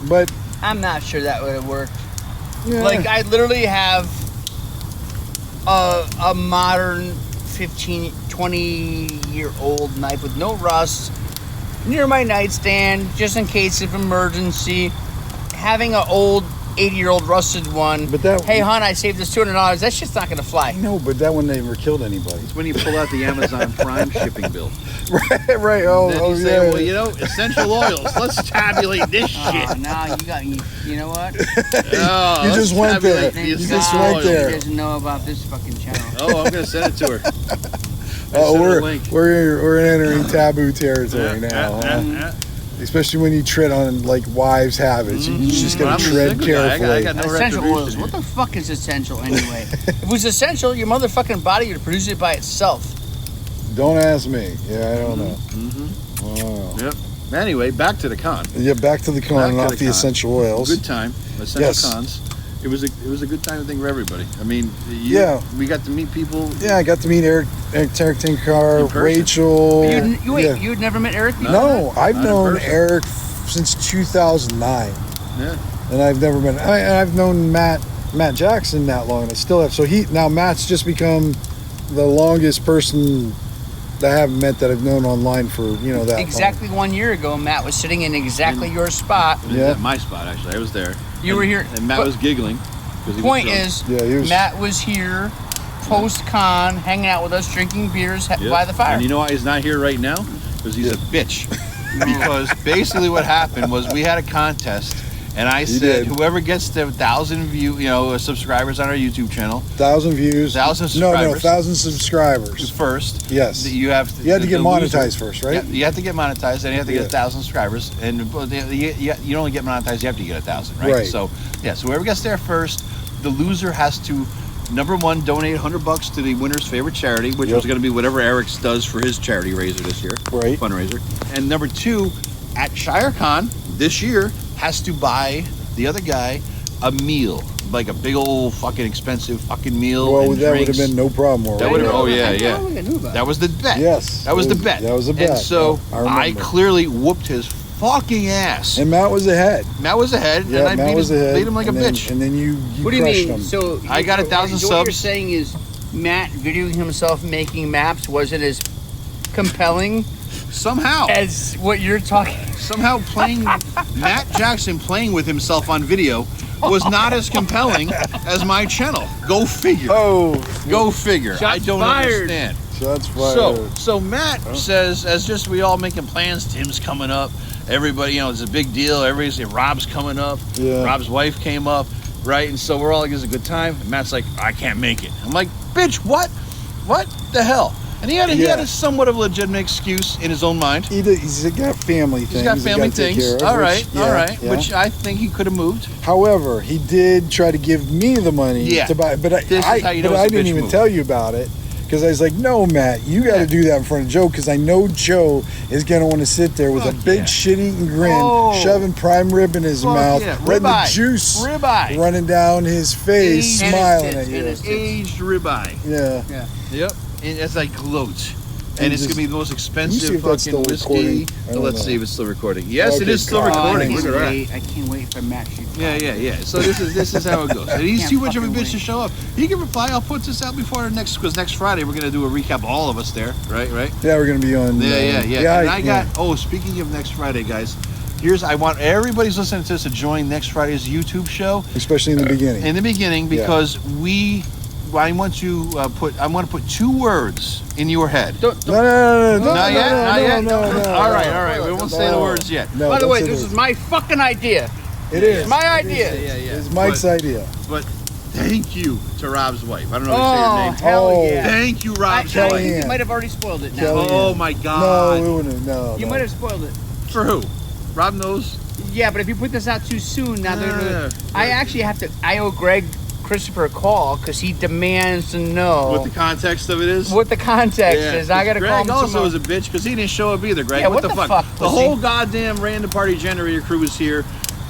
Speaker 2: But
Speaker 3: I'm not sure that would have worked.
Speaker 2: Yeah.
Speaker 3: I literally have a modern 20-year-old knife with no rust near my nightstand, just in case of emergency. Having an old 80-year-old rusted one.
Speaker 2: But
Speaker 3: hey, hon, I saved this $200. That shit's not gonna fly.
Speaker 2: No, but that one never killed anybody.
Speaker 1: It's when you pull out the Amazon Prime shipping bill.
Speaker 2: Right. Oh,
Speaker 1: then you say, well, essential oils. Let's tabulate this shit.
Speaker 3: No, you know what?
Speaker 2: You just went there.
Speaker 3: You just went there. She doesn't know about this fucking channel.
Speaker 1: Oh, I'm gonna send it to her.
Speaker 2: We're entering taboo territory now. Especially when you tread on wives' habits, you just gotta tread carefully.
Speaker 1: I got no
Speaker 3: essential oils. What the fuck is essential anyway? If it was essential, your motherfucking body would produce it by itself.
Speaker 2: Don't ask me. Yeah, I don't know.
Speaker 1: Oh. Yep. Anyway, back to the con.
Speaker 2: Yeah, back to the con, not the essential oils.
Speaker 1: Good time. Essential cons. It was a good time, I think, for everybody. I mean, we got to meet people.
Speaker 2: Yeah, I got to meet Eric Tinkar, Rachel.
Speaker 3: You'd never met Eric before?
Speaker 2: No, I've known Eric since 2009.
Speaker 1: Yeah.
Speaker 2: And I've never met. I've known Matt Jackson that long, and I still have. So Matt's just become the longest person that I haven't met that I've known online for that
Speaker 3: exactly
Speaker 2: long.
Speaker 3: 1 year ago. Matt was sitting in exactly your spot.
Speaker 1: Yeah, my spot actually. I was there.
Speaker 3: You were here,
Speaker 1: and Matt was giggling.
Speaker 3: Point is, Matt was here post-con, hanging out with us, drinking beers by the fire.
Speaker 1: And you know why he's not here right now? Because he's a bitch. Because basically what happened was we had a contest, and I said whoever gets to 1,000 subscribers on our YouTube channel,
Speaker 2: 1,000 views,
Speaker 1: 1,000 subscribers,
Speaker 2: 1,000 subscribers
Speaker 1: first.
Speaker 2: Yes,
Speaker 1: you have
Speaker 2: to get monetized first, right?
Speaker 1: You have to get monetized, and you have to get 1,000 subscribers, and you only get monetized. You have to get 1,000, right? So whoever gets there first, the loser has to. Number one, donate $100 to the winner's favorite charity, which was going to be whatever Eric does for his charity raiser this year, fundraiser. And number two, at Shirecon this year, has to buy the other guy a meal, like a big old fucking expensive fucking meal.
Speaker 2: Well, that would have been no problem.
Speaker 1: That would have. Oh yeah. That was the bet.
Speaker 2: Yes,
Speaker 1: that was the bet.
Speaker 2: That was the bet.
Speaker 1: And so I clearly whooped his fucking ass.
Speaker 2: And Matt was ahead.
Speaker 1: And I beat him like a bitch.
Speaker 2: And then you
Speaker 3: what do you mean?
Speaker 2: Him.
Speaker 3: So
Speaker 1: I got 1,000 subs.
Speaker 3: What you're saying is Matt videoing himself making maps wasn't as compelling
Speaker 1: somehow
Speaker 3: as what you're talking.
Speaker 1: Somehow playing Matt Jackson playing with himself on video was not as compelling as my channel. Go figure. Go figure.
Speaker 3: Shots
Speaker 1: I don't understand.
Speaker 2: Shots fired.
Speaker 1: So Matt says, as just we all making plans, Tim's coming up. Everybody, it's a big deal. Everybody's saying Rob's coming up.
Speaker 2: Yeah.
Speaker 1: Rob's wife came up, right? And so we're all like, it's a good time. And Matt's like, I can't make it. I'm like, bitch, what? What the hell? And he had a somewhat of a legitimate excuse in his own mind.
Speaker 2: He's got family things.
Speaker 1: He's got family things. All right. Which I think he could have moved.
Speaker 2: However, he did try to give me the money to buy, but I didn't even tell you about it. Because I was like, no, Matt, you got to do that in front of Joe, because I know Joe is going to want to sit there with a big shit-eating grin, shoving prime rib in his mouth, letting the juice running down his face, smiling at you.
Speaker 1: Aged ribeye.
Speaker 2: Yeah.
Speaker 1: Yep. And it's like gloat. And it's going to be the most expensive fucking whiskey. Let's see if it's still recording. Yes, it is still recording. Look at that.
Speaker 3: I can't wait for Matt.
Speaker 1: Yeah. So this is how it goes. And he's too much of a bitch to show up. He can reply. I'll put this out before because next Friday we're going to do a recap of all of us there. Right?
Speaker 2: Yeah, we're going to be on.
Speaker 1: Yeah. And I got, speaking of next Friday, guys, I want everybody's listening to this to join next Friday's YouTube show.
Speaker 2: Especially in the beginning.
Speaker 1: In the beginning, because I want to put 2 words in your head.
Speaker 2: No.
Speaker 1: Not yet. All right. We won't say the words yet.
Speaker 3: No, by the way, this is my fucking idea.
Speaker 2: It is.
Speaker 3: It's my idea.
Speaker 2: It's Mike's idea.
Speaker 1: But thank you to Rob's wife. I don't know how to say her name.
Speaker 3: Hell yeah.
Speaker 1: Thank you, Rob's wife.
Speaker 3: You might have already spoiled it now.
Speaker 1: Oh my God.
Speaker 2: No, we wouldn't. No.
Speaker 3: You might have spoiled it.
Speaker 1: For who? Rob knows.
Speaker 3: Yeah, but if you put this out too soon, now I actually have to. I owe Christopher a call because he demands to know
Speaker 1: what the context of it is.
Speaker 3: What the context is. I gotta call him.
Speaker 1: Greg also was a bitch because he didn't show up either. Greg,
Speaker 3: yeah,
Speaker 1: what the fuck? The whole goddamn random party generator crew is here,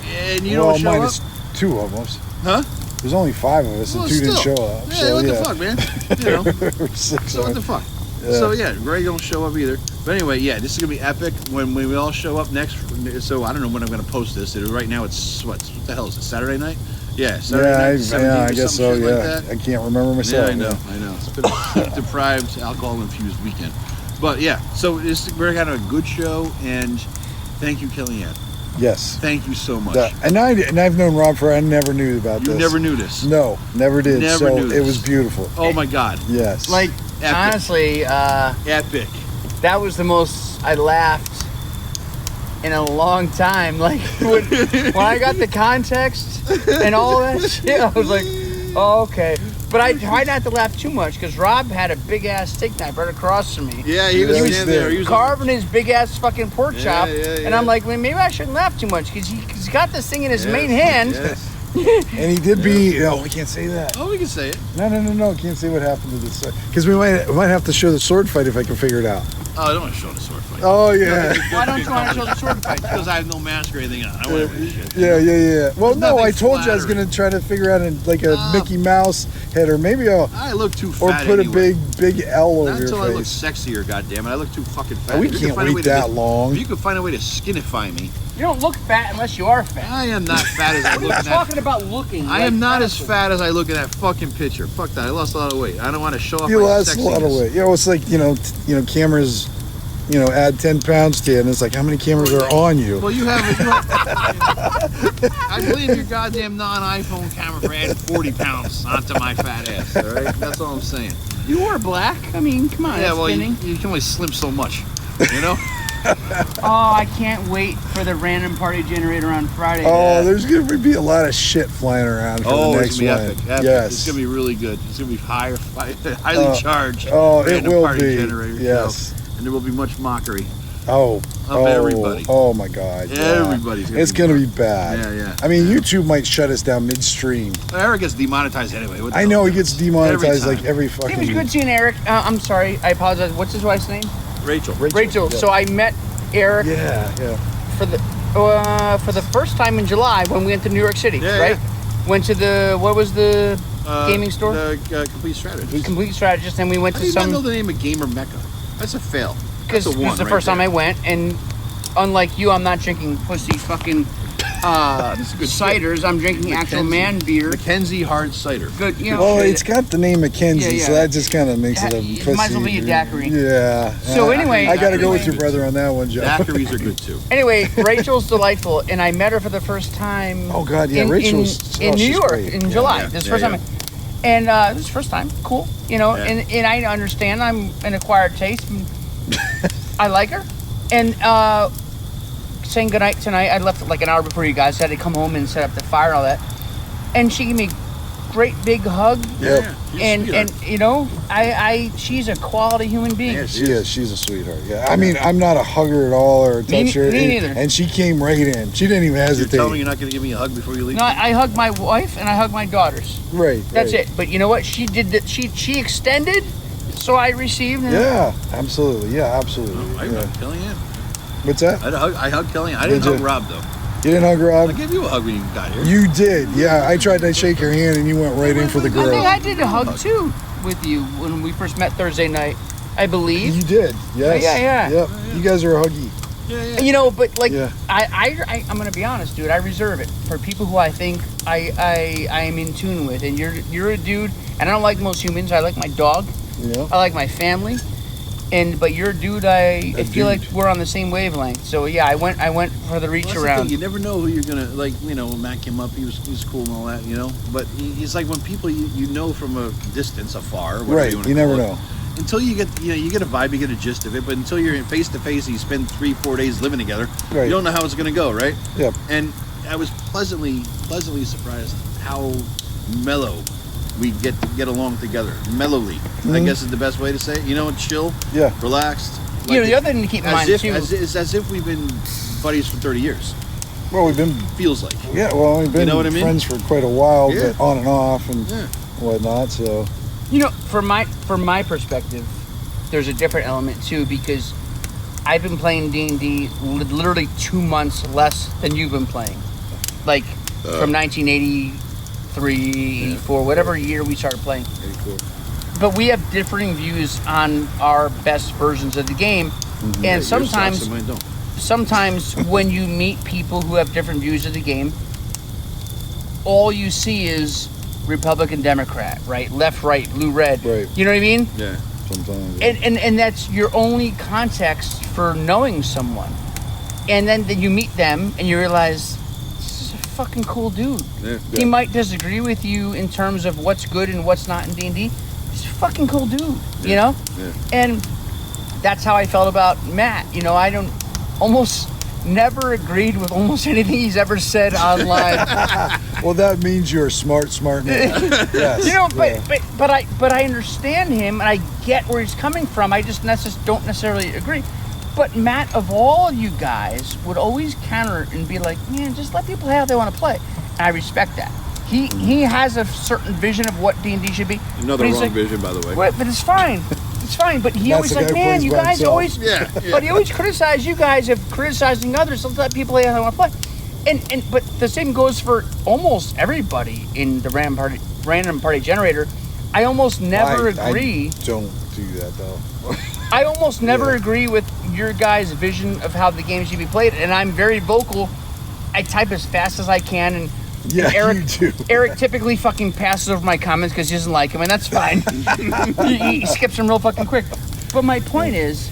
Speaker 1: and you don't show up.
Speaker 2: Minus 2 of us.
Speaker 1: Huh?
Speaker 2: There's only 5 of us, and 2 didn't show up.
Speaker 1: Yeah,
Speaker 2: so,
Speaker 1: what the fuck, man? You know.
Speaker 2: 6.
Speaker 1: So what the fuck?
Speaker 2: Yeah.
Speaker 1: So Greg don't show up either. But anyway, this is gonna be epic when we all show up next. So I don't know when I'm gonna post this. Right now it's what the hell is it? Saturday night? Yeah, Saturday night.
Speaker 2: I guess so. Yeah,
Speaker 1: like
Speaker 2: I can't remember myself.
Speaker 1: Yeah, I know. It's been a deprived, alcohol-infused weekend. But so we're having a good show, and thank you, Kellyanne.
Speaker 2: Yes.
Speaker 1: Thank you so much.
Speaker 2: And I've known Rob for I never knew about this.
Speaker 1: You never knew this?
Speaker 2: No, never did.
Speaker 1: Never knew this.
Speaker 2: It was beautiful.
Speaker 1: Oh my God.
Speaker 2: Yes.
Speaker 3: Like epic. Honestly,
Speaker 1: epic.
Speaker 3: That was the most I laughed in a long time. Like when I got the context and all that shit, I was like, oh, okay. But I tried not to laugh too much because Rob had a big ass steak knife right across from me.
Speaker 1: Yeah, he was standing there. He was
Speaker 3: carving his big ass fucking pork chop. And I'm like, well, maybe I shouldn't laugh too much because he's got this thing in his main hand.
Speaker 2: Yes. And he did be. We can't say that.
Speaker 1: Oh, we can say it.
Speaker 2: No. Can't say what happened to this. Because we might have to show the sword fight if I can figure it out.
Speaker 1: Oh, I don't want to show the sword fight.
Speaker 2: Oh yeah.
Speaker 3: Why don't you want to show the sword fight?
Speaker 1: Because I have no mask or anything on. I don't want to shit.
Speaker 2: Yeah. Well, no, I told you I was gonna try to figure out a Mickey Mouse head, or maybe
Speaker 1: I look too fat.
Speaker 2: Or put a big L over your face.
Speaker 1: Not until I look sexier, goddammit. I look too fucking fat.
Speaker 2: We can't wait that long.
Speaker 1: If you could find a way to skinify me.
Speaker 3: You don't look fat unless you are fat.
Speaker 1: I am not fat as I look.
Speaker 3: What are you talking about looking?
Speaker 1: I am not as fat as I look in that fucking picture. Fuck that. I lost a lot of weight. I don't want to show off my sexiness.
Speaker 2: You lost a lot of weight. Yeah, it's like cameras. Add 10 pounds to it, and it's like, how many cameras are on you?
Speaker 1: Well, you have. I believe your goddamn non-iPhone camera for adding 40 pounds onto my fat ass. All right, that's all I'm saying.
Speaker 3: You wore black. I mean, come on.
Speaker 1: Yeah, well, you can only slim so much, you know.
Speaker 3: Oh, I can't wait for the random party generator on Friday.
Speaker 2: Oh, there's going to be a lot of shit flying around for the next one.
Speaker 1: Epic.
Speaker 2: Yes.
Speaker 1: It's going to be really good. It's going to be highly charged.
Speaker 2: Oh, it will
Speaker 1: party
Speaker 2: be.
Speaker 1: Generator
Speaker 2: Yes.
Speaker 1: And there will be much mockery.
Speaker 2: Of
Speaker 1: everybody.
Speaker 2: Oh my God. Yeah.
Speaker 1: Everybody's
Speaker 2: It's going to be bad.
Speaker 1: Yeah.
Speaker 2: I mean, YouTube might shut us down midstream.
Speaker 1: Eric gets demonetized anyway.
Speaker 2: I know he gets demonetized every fucking.
Speaker 3: It was good seeing Eric. I'm sorry. I apologize. What's his wife's name?
Speaker 1: Rachel.
Speaker 3: Yeah. So I met Eric.
Speaker 2: Yeah.
Speaker 3: For the first time in July when we went to New York City, right?
Speaker 1: Yeah.
Speaker 3: Went to what was the gaming store?
Speaker 1: The Complete Strategist.
Speaker 3: Complete Strategist, and we went to some.
Speaker 1: I don't know the name of Gamer Mecca. That's a fail.
Speaker 3: Because it was the first time I went, and unlike you, I'm not drinking pussy fucking ciders. I'm drinking actual man beer.
Speaker 1: Mackenzie Hard Cider.
Speaker 3: Good,
Speaker 2: Well, it's got the name Mackenzie, so that just kind of makes it a pussy.
Speaker 3: It might as well be a daiquiri.
Speaker 2: Yeah.
Speaker 3: So anyway,
Speaker 2: I got to go with your brother on that one, Joe.
Speaker 1: Daiquiris are good too.
Speaker 3: Anyway, Rachel's delightful, and I met her for the first time.
Speaker 2: Oh God, yeah, Rachel's
Speaker 3: in New York
Speaker 2: great.
Speaker 3: in July. This is the first time. And this is the first time. Cool, and I understand I'm an acquired taste. I like her, and saying goodnight tonight. I left like an hour before you guys. I had to come home and set up the fire and all that. And she gave me a great big hug.
Speaker 2: Yep.
Speaker 3: And she's a quality human being.
Speaker 2: Yeah, she is. She's a sweetheart. Yeah. I mean, I'm not a hugger at all or a toucher.
Speaker 3: Me neither.
Speaker 2: And she came right in. She didn't even hesitate.
Speaker 1: You're telling me you're not going to give me a hug before you leave?
Speaker 3: No, I hugged my wife and I hugged my daughters.
Speaker 2: Right.
Speaker 3: That's it. But you know what? She did that. She extended So I received him.
Speaker 2: Yeah, absolutely. Yeah, absolutely.
Speaker 1: I hugged Kellyanne.
Speaker 2: What's that?
Speaker 1: I hugged Kellyanne. I didn't hug Rob, though.
Speaker 2: You didn't hug Rob?
Speaker 1: I gave you a hug when you got here.
Speaker 2: You did, yeah. I tried to shake your hand and you went right in for the
Speaker 3: I
Speaker 2: grill.
Speaker 3: think I did a hug too with you when we first met Thursday night, I believe.
Speaker 2: You did, yes.
Speaker 3: Yeah.
Speaker 2: Yep. You guys are a huggy.
Speaker 1: Yeah.
Speaker 3: You know, but like,
Speaker 2: Yeah.
Speaker 3: I'm gonna be honest, dude. I reserve it for people who I think I am in tune with, and you're a dude, and I don't like most humans. I like my dog.
Speaker 2: Yeah.
Speaker 3: I like my family, but you're a dude. I feel like we're on the same wavelength. So yeah, I went for the reach around.
Speaker 1: You never know who you're gonna like. You know, Matt came up. He was cool and all that. You know, but he's like when people you know from a distance, afar.
Speaker 2: Right. You never know.
Speaker 1: Until you get you get a vibe, you get a gist of it. But until you're face to face, you spend 3-4 days living together.
Speaker 2: Right.
Speaker 1: You don't know how it's gonna go, right?
Speaker 2: Yep.
Speaker 1: And I was pleasantly surprised how mellow we get along together. Mellowly, I guess is the best way to say it. You know, chill.
Speaker 2: Yeah.
Speaker 1: Relaxed.
Speaker 3: You know, the other thing to keep in mind too,
Speaker 1: as if we've been buddies for 30 years.
Speaker 2: Well, we've been.
Speaker 1: Feels like.
Speaker 2: Yeah. Well, we've been
Speaker 1: You know what I mean?
Speaker 2: friends for quite a while,
Speaker 1: Yeah.
Speaker 2: but on and off and
Speaker 1: Yeah.
Speaker 2: whatnot. So.
Speaker 3: you know, from my perspective, there's a different element too, because I've been playing D&D literally 2 months less than you've been playing, like from 1983, 84, whatever year we started playing.
Speaker 1: 84.
Speaker 3: But we have differing views on our best versions of the game, and sometimes
Speaker 1: Mine don't.
Speaker 3: sometimes when you meet people who have different views of the game, all you see is Republican, Democrat, right? Left, right, blue, red.
Speaker 2: Right.
Speaker 3: You know what I mean?
Speaker 1: Yeah.
Speaker 2: Sometimes.
Speaker 3: And that's your only context for knowing someone. And then you meet them and you realize, this is a fucking cool dude.
Speaker 1: Yeah.
Speaker 3: He might disagree with you in terms of what's good and what's not in D&D. He's a fucking cool dude, you know?
Speaker 1: Yeah.
Speaker 3: And that's how I felt about Matt. You know, I don't almost never agreed with almost anything he's ever said online.
Speaker 2: Well, that means you're a smart man. Yes.
Speaker 3: You know, but I understand him and I get where he's coming from. I just don't necessarily agree. But Matt, of all you guys, would always counter and be like, man, just let people have how they want to play. And I respect that. He has a certain vision of what D&D should be.
Speaker 1: Another wrong vision, by the way.
Speaker 3: But it's fine. It's fine. But he
Speaker 2: That's
Speaker 3: always
Speaker 2: the
Speaker 3: like,
Speaker 2: guy who
Speaker 3: man,
Speaker 2: plays
Speaker 3: you
Speaker 2: by
Speaker 3: guys
Speaker 2: himself.
Speaker 3: always.
Speaker 1: Yeah.
Speaker 3: But he always criticizes you guys of criticizing others. So let people play how they want to play. But the same goes for almost everybody in the random party generator. I almost never agree.
Speaker 2: I don't do that though.
Speaker 3: I almost never agree with your guys' vision of how the game should be played, and I'm very vocal. I type as fast as I can, and Eric,
Speaker 2: you do.
Speaker 3: Eric typically fucking passes over my comments because he doesn't like them, and that's fine. he skips them real fucking quick. But my point is,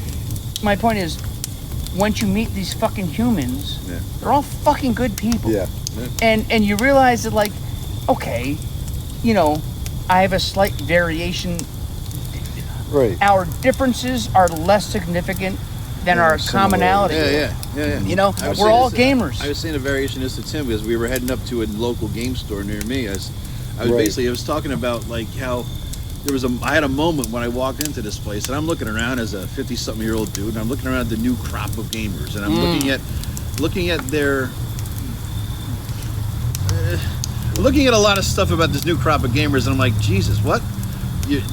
Speaker 3: once you meet these fucking humans, they're all fucking good people.
Speaker 2: Yeah.
Speaker 3: And you realize that, like, okay, you know, I have a slight variation.
Speaker 2: Right.
Speaker 3: Our differences are less significant than our commonality.
Speaker 1: Yeah.
Speaker 3: You know,
Speaker 1: I was
Speaker 3: we're
Speaker 1: saying
Speaker 3: all
Speaker 1: this-
Speaker 3: gamers.
Speaker 1: I was saying a variation is to Tim because we were heading up to a local game store near me. I was talking about like how I had a moment when I walked into this place and I'm looking around as a 50-something-year-old dude and I'm looking around at the new crop of gamers and I'm looking at their looking at a lot of stuff about this new crop of gamers and I'm like, Jesus, what?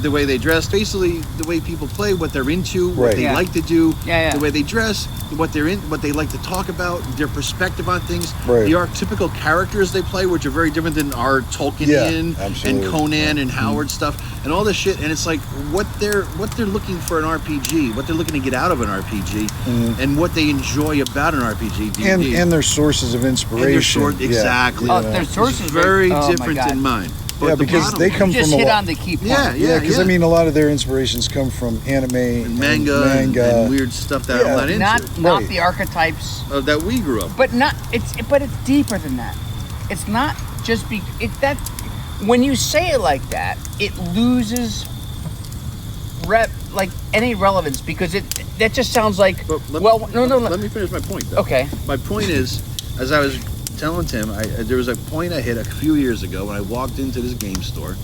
Speaker 1: The way they dress, basically the way people play, what they're into, what they like to do, the way they dress, what they're in, what they like to talk about, their perspective on things, the archetypical characters they play, which are very different than our Tolkien and Conan and Howard stuff, and all this shit. And it's like what they're looking for an RPG, what they're looking to get out of an RPG, and what they enjoy about an RPG, D&D.
Speaker 2: And their sources of inspiration.
Speaker 1: Exactly.
Speaker 3: Their sources
Speaker 1: it's very different than mine.
Speaker 2: But because they come
Speaker 3: just
Speaker 2: from
Speaker 3: hit on the key point.
Speaker 2: Because I mean, a lot of their inspirations come from anime and
Speaker 1: manga and weird stuff that I'm not into.
Speaker 3: Not the archetypes
Speaker 1: that we grew up.
Speaker 3: But it's deeper than that. It's not just when you say it like that, it loses any relevance because that just sounds like
Speaker 1: let me finish my point though.
Speaker 3: Okay.
Speaker 1: My point is, as I was telling Tim, there was a point I hit a few years ago when I walked into this game store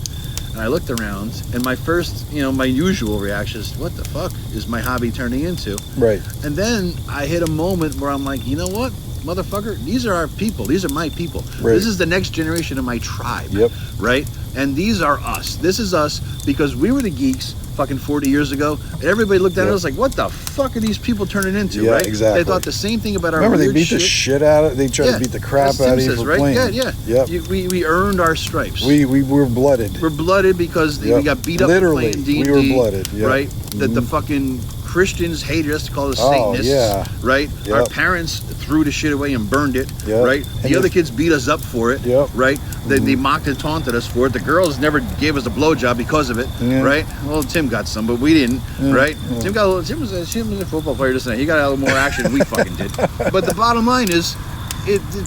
Speaker 1: and I looked around and my first, my usual reaction is, what the fuck is my hobby turning into?
Speaker 2: Right.
Speaker 1: And then I hit a moment where I'm like, you know what, motherfucker, these are our people. These are my people.
Speaker 2: Right.
Speaker 1: This is the next generation of my tribe.
Speaker 2: Yep.
Speaker 1: Right? And these are us. This is us because we were the geeks fucking 40 years ago. Everybody looked at us like, what the fuck are these people turning into, right?
Speaker 2: Exactly.
Speaker 1: They thought the same thing about our
Speaker 2: Remember,
Speaker 1: weird
Speaker 2: they beat
Speaker 1: shit.
Speaker 2: the shit out of. They tried to beat the crap out of you for
Speaker 1: right?
Speaker 2: playing.
Speaker 1: Yeah. We earned our stripes.
Speaker 2: We were blooded.
Speaker 1: We're blooded because we got beat up
Speaker 2: Literally,
Speaker 1: for playing D&D.
Speaker 2: we were blooded.
Speaker 1: Right? That the fucking Christians hated us to call us Satanists. Right? Our parents threw the shit away and burned it. Right? The other kids beat us up for it. Right? They mocked and taunted us for it. The girls never gave us a blowjob because of it. Right? Well, Tim got some, but we didn't. Right? Tim was a football player. He got a little more action than we fucking did. But the bottom line is,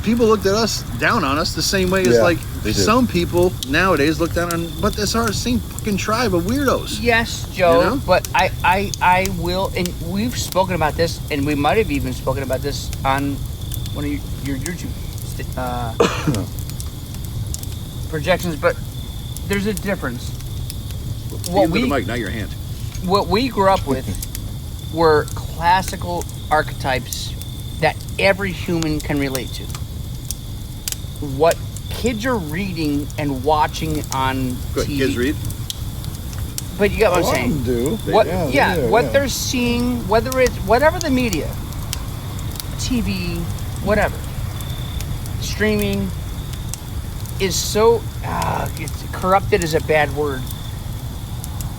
Speaker 1: people looked at us, down on us, the same way as like some people nowadays look down on. But it's our same fucking tribe of weirdos.
Speaker 3: Yes, Joe.
Speaker 1: You know?
Speaker 3: But I will, and we've spoken about this, and we might have even spoken about this on one of your YouTube projections. But there's a difference.
Speaker 1: What the mic, not your hand.
Speaker 3: What we grew up with were classical archetypes that every human can relate to. What kids are reading and watching on TV.
Speaker 1: Kids read?
Speaker 3: But you get what I'm saying.
Speaker 2: Do.
Speaker 3: What they're seeing, whether it's whatever the media, TV, whatever, streaming, is so it's corrupted is a bad word.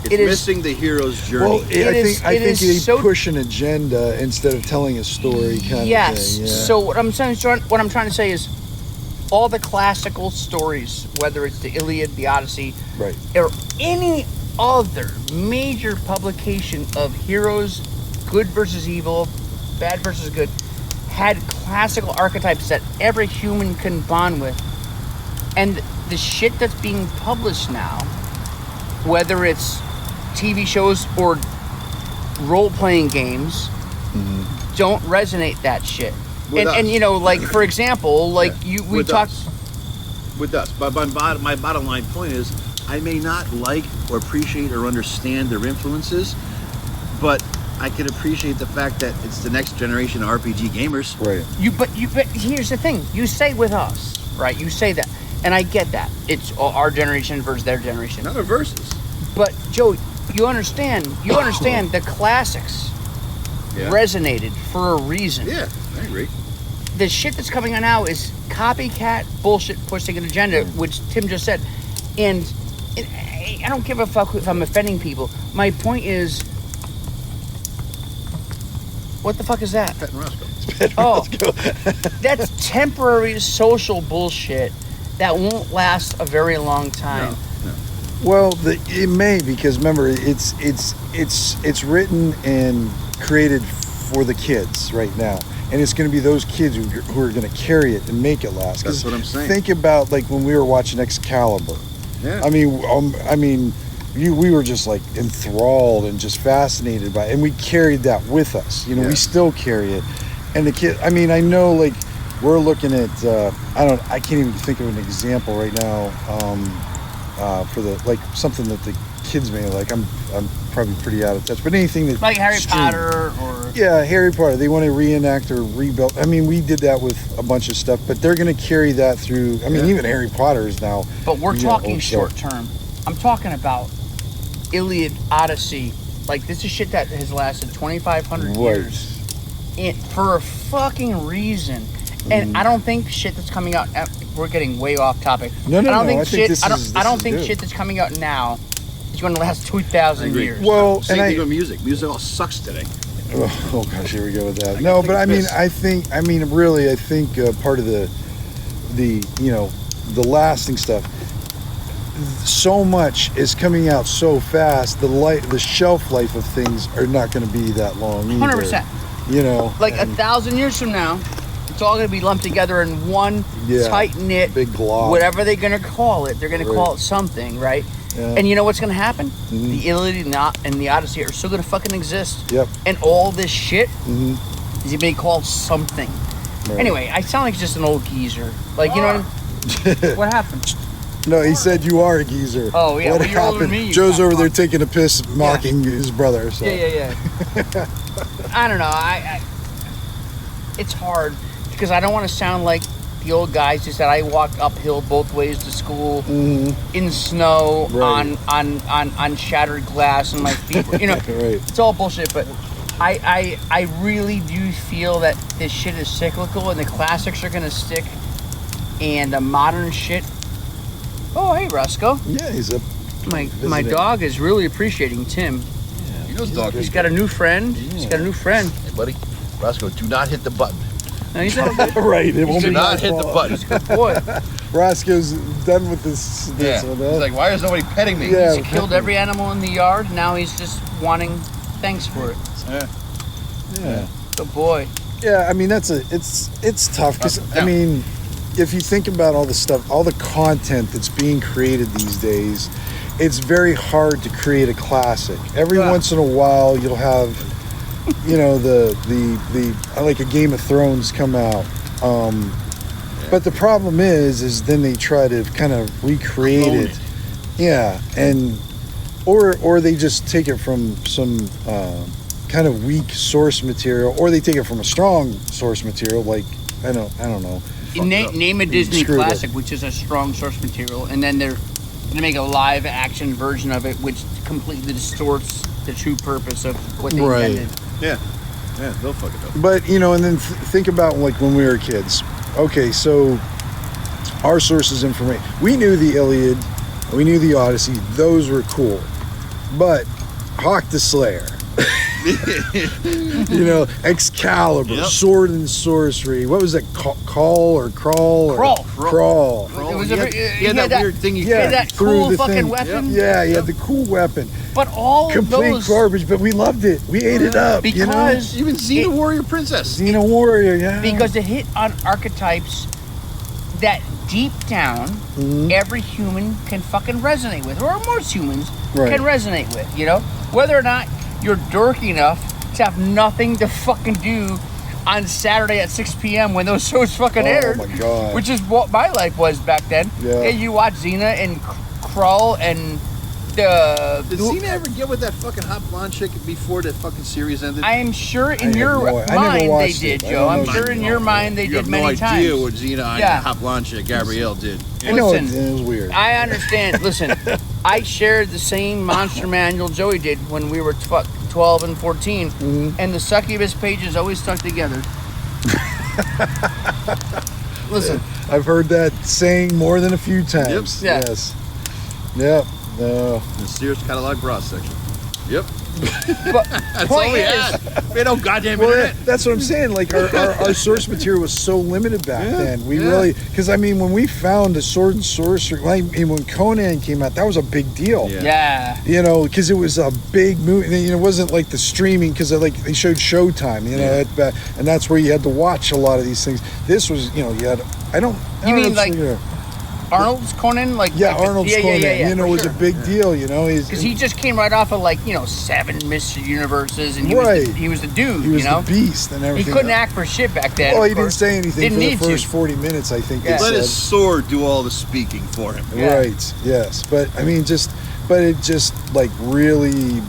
Speaker 1: It's missing the hero's journey.
Speaker 2: Well, I think they push an agenda instead of telling a story kind of thing. Yeah.
Speaker 3: So what I'm trying to say is all the classical stories, whether it's the Iliad, the Odyssey, or any other major publication of heroes, good versus evil, bad versus good, had classical archetypes that every human can bond with. And the shit that's being published now, whether it's TV shows or role-playing games, don't resonate that shit. And you know, like for example, like we talked
Speaker 1: with us. But my bottom line point is, I may not like or appreciate or understand their influences, but I can appreciate the fact that it's the next generation of RPG gamers.
Speaker 2: Right.
Speaker 3: But here's the thing: you say with us, right? You say that, and I get that. It's our generation versus their generation.
Speaker 1: Not a versus.
Speaker 3: But Joe, you understand the classics resonated for a reason.
Speaker 1: Yeah, I agree.
Speaker 3: The shit that's coming on now is copycat bullshit pushing an agenda, which Tim just said. And I don't give a fuck if I'm offending people. My point is, what the fuck is that?
Speaker 1: Pet and Roscoe.
Speaker 3: Oh, that's temporary social bullshit that won't last a very long time.
Speaker 1: No.
Speaker 2: Well, it may, because remember, it's written and created for the kids right now, and it's going to be those kids who are going to carry it and make it last.
Speaker 1: That's what I'm saying.
Speaker 2: Think about like when we were watching Excalibur.
Speaker 1: Yeah.
Speaker 2: I mean, we were just like enthralled and just fascinated by it, and we carried that with us. You know, we still carry it, and the kid. I mean, I know like we're looking at. I can't even think of an example right now. For the like something that the kids may like. I'm probably pretty out of touch, but anything that
Speaker 3: like Harry Potter or
Speaker 2: Harry Potter, they want to reenact or rebuild. I mean, we did that with a bunch of stuff, but they're going to carry that through. I mean, even Harry Potter is now.
Speaker 3: But we're talking short term. I'm talking about Iliad, Odyssey. Like this is shit that has lasted 2,500 years, for a fucking reason. And I don't think shit that's coming out. We're getting way off topipic.
Speaker 2: No.
Speaker 3: I don't think shit that's coming out now is going to last 2,000 years.
Speaker 1: Well, same thing with music. Music all sucks today.
Speaker 2: Oh gosh, here we go with that. No, but I think part of the lasting stuff. So much is coming out so fast. The shelf life of things are not going to be that long either.
Speaker 3: 100%.
Speaker 2: You know,
Speaker 3: like 1,000 years from now, it's all going to be lumped together in one tight-knit,
Speaker 2: big glob.
Speaker 3: Whatever they're going to call it. They're going to call it something, right? Yeah. And you know what's going to happen? The Iliad and the Odyssey are still going to fucking exist.
Speaker 2: Yep.
Speaker 3: And all this shit is going to be called something. Right. Anyway, I sound like just an old geezer. Like, you know what happened?
Speaker 2: No, he said you are a geezer.
Speaker 3: Oh, yeah.
Speaker 2: What
Speaker 3: well, you're older than me.
Speaker 2: Joe's over there taking a piss, mocking his brother. So.
Speaker 3: Yeah. I don't know. It's hard because I don't want to sound like the old guys just said I walked uphill both ways to school in snow on shattered glass and my feet were,
Speaker 2: right.
Speaker 3: It's all bullshit, but I really do feel that this shit is cyclical and the classics are gonna stick and the modern shit. Oh, hey, Roscoe.
Speaker 2: Yeah, he's up.
Speaker 3: My dog is really appreciating Tim.
Speaker 1: Yeah. He knows dog.
Speaker 3: He's got a new friend.
Speaker 2: Yeah.
Speaker 3: He's got a new friend.
Speaker 1: Hey, buddy. Roscoe, do not hit the button.
Speaker 3: No, he's all good.
Speaker 2: Right, it won't
Speaker 1: Do
Speaker 2: be
Speaker 1: not
Speaker 2: my
Speaker 1: hit the
Speaker 2: fault.
Speaker 1: button.
Speaker 3: He's a good boy.
Speaker 2: Roscoe's done with this.
Speaker 1: Yeah.
Speaker 2: one,
Speaker 1: He's like, why is nobody petting me?
Speaker 2: Yeah.
Speaker 3: He's killed every animal in the yard. Now he's just wanting thanks for it.
Speaker 2: Yeah.
Speaker 3: Good boy.
Speaker 2: Yeah, I mean it's tough because
Speaker 1: Yeah.
Speaker 2: I mean, if you think about all the stuff, all the content that's being created these days, it's very hard to create a classic. Every once in a while, you'll have, the like a Game of Thrones come out. But the problem is then they try to kind of recreate
Speaker 1: Clone
Speaker 2: it. Yeah, and or they just take it from some kind of weak source material, or they take it from a strong source material. Like I don't know.
Speaker 3: Name a Disney
Speaker 2: Screwed up.
Speaker 3: classic, which is a strong source material, and then they're gonna make a live action version of it, which completely distorts the true purpose of what they
Speaker 2: Right.
Speaker 3: intended.
Speaker 1: Yeah, they'll fuck it up.
Speaker 2: But and then think about like when we were kids. Okay, so our sources information. We knew the Iliad, we knew the Odyssey. Those were cool, but Hawk the Slayer. Excalibur,
Speaker 1: Yep.
Speaker 2: Sword and Sorcery. What was that? Crawl.
Speaker 3: It was
Speaker 1: He had that weird thing you
Speaker 2: Yeah,
Speaker 3: had that
Speaker 2: through
Speaker 3: cool
Speaker 2: the
Speaker 3: fucking
Speaker 2: thing.
Speaker 3: weapon.
Speaker 2: Yeah, he had the cool weapon.
Speaker 3: But all of
Speaker 2: Complete
Speaker 3: those
Speaker 2: garbage, but we loved it. We ate it up.
Speaker 3: because
Speaker 1: Even Xena Warrior Princess.
Speaker 2: Xena Warrior, yeah.
Speaker 3: because it hit on archetypes that deep down every human can fucking resonate with, or most humans can resonate with. Whether or not you're dorky enough to have nothing to fucking do on Saturday at 6 p.m. when those shows fucking aired.
Speaker 2: Oh my god.
Speaker 3: Which is what my life was back then.
Speaker 2: Yeah.
Speaker 3: And you watch Xena and Krull and the.
Speaker 1: Did Xena ever get with that fucking hot blonde chick before the fucking series ended?
Speaker 3: I am sure in
Speaker 2: I
Speaker 3: your
Speaker 2: never
Speaker 3: mind they
Speaker 2: watched
Speaker 3: did,
Speaker 2: it. I
Speaker 3: Joe.
Speaker 2: don't
Speaker 3: I'm
Speaker 2: know
Speaker 3: sure in your mind they
Speaker 1: you
Speaker 3: did
Speaker 1: have
Speaker 3: many
Speaker 1: no idea
Speaker 3: times.
Speaker 1: what Xena and
Speaker 3: Yeah.
Speaker 1: hot blonde chick Gabrielle did.
Speaker 2: I know it
Speaker 3: Listen,
Speaker 2: was weird.
Speaker 3: I understand. Listen, I shared the same monster manual Joey did when we were 12 and 14, and the succubus pages always stuck together. Listen,
Speaker 2: I've heard that saying more than a few times.
Speaker 3: Yep. Yeah.
Speaker 2: Yes. Yep. No.
Speaker 1: The Sears catalog bra section. Yep.
Speaker 3: but
Speaker 1: That's
Speaker 3: point
Speaker 1: all we
Speaker 3: is,
Speaker 1: had. We had no goddamn
Speaker 2: Well,
Speaker 1: internet.
Speaker 2: that's what I'm saying. Like our source material was so limited back then. We really, because I mean, when we found a Sword and Sorcery, when Conan came out, that was a big deal.
Speaker 3: Yeah.
Speaker 2: Because it was a big movie. It wasn't like the streaming, because they showed Showtime. And that's where you had to watch a lot of these things. This was, you had. I don't
Speaker 3: mean
Speaker 2: know,
Speaker 3: like Arnold's Conan?
Speaker 2: Arnold's Conan. It was a big deal.
Speaker 3: Because he just came right off of 7 Mr. Universes, and he was the dude.
Speaker 2: He was the beast and everything.
Speaker 3: He couldn't act for shit back then.
Speaker 2: Well, he didn't say anything
Speaker 3: Didn't
Speaker 2: for the
Speaker 3: need
Speaker 2: first
Speaker 3: to.
Speaker 2: 40 minutes, I think.
Speaker 3: Yeah.
Speaker 2: They
Speaker 1: Let
Speaker 2: said.
Speaker 1: his sword do all the speaking for him.
Speaker 3: Yeah.
Speaker 2: Right. Yes. But I mean, it just really,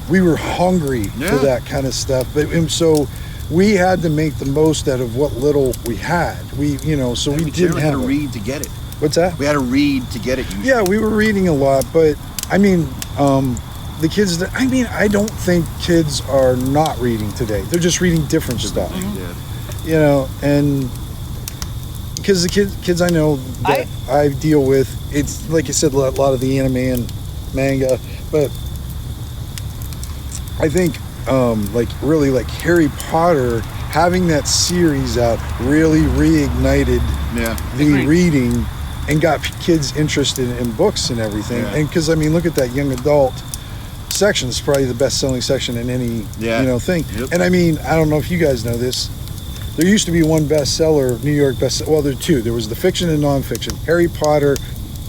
Speaker 2: we were hungry for that kind of stuff. And so we had to make the most out of what little we had. So we didn't
Speaker 1: had to
Speaker 2: have
Speaker 1: read to get it.
Speaker 2: What's that?
Speaker 1: We had to read to get it. Usually.
Speaker 2: Yeah, we were reading a lot, but I mean, the kids. I don't think kids are not reading today. They're just reading different stuff.
Speaker 1: Yeah.
Speaker 2: And because the kids I know that I deal with, it's like I said, a lot of the anime and manga, but I think like Harry Potter, having that series out really reignited the reading and got kids interested in books and everything. And because look at that young adult section. It's probably the best-selling section in any thing.
Speaker 1: Yep.
Speaker 2: And I don't know if you guys know this. There used to be one bestseller, New York bestseller. Well, there are two. There was the fiction and nonfiction. Harry Potter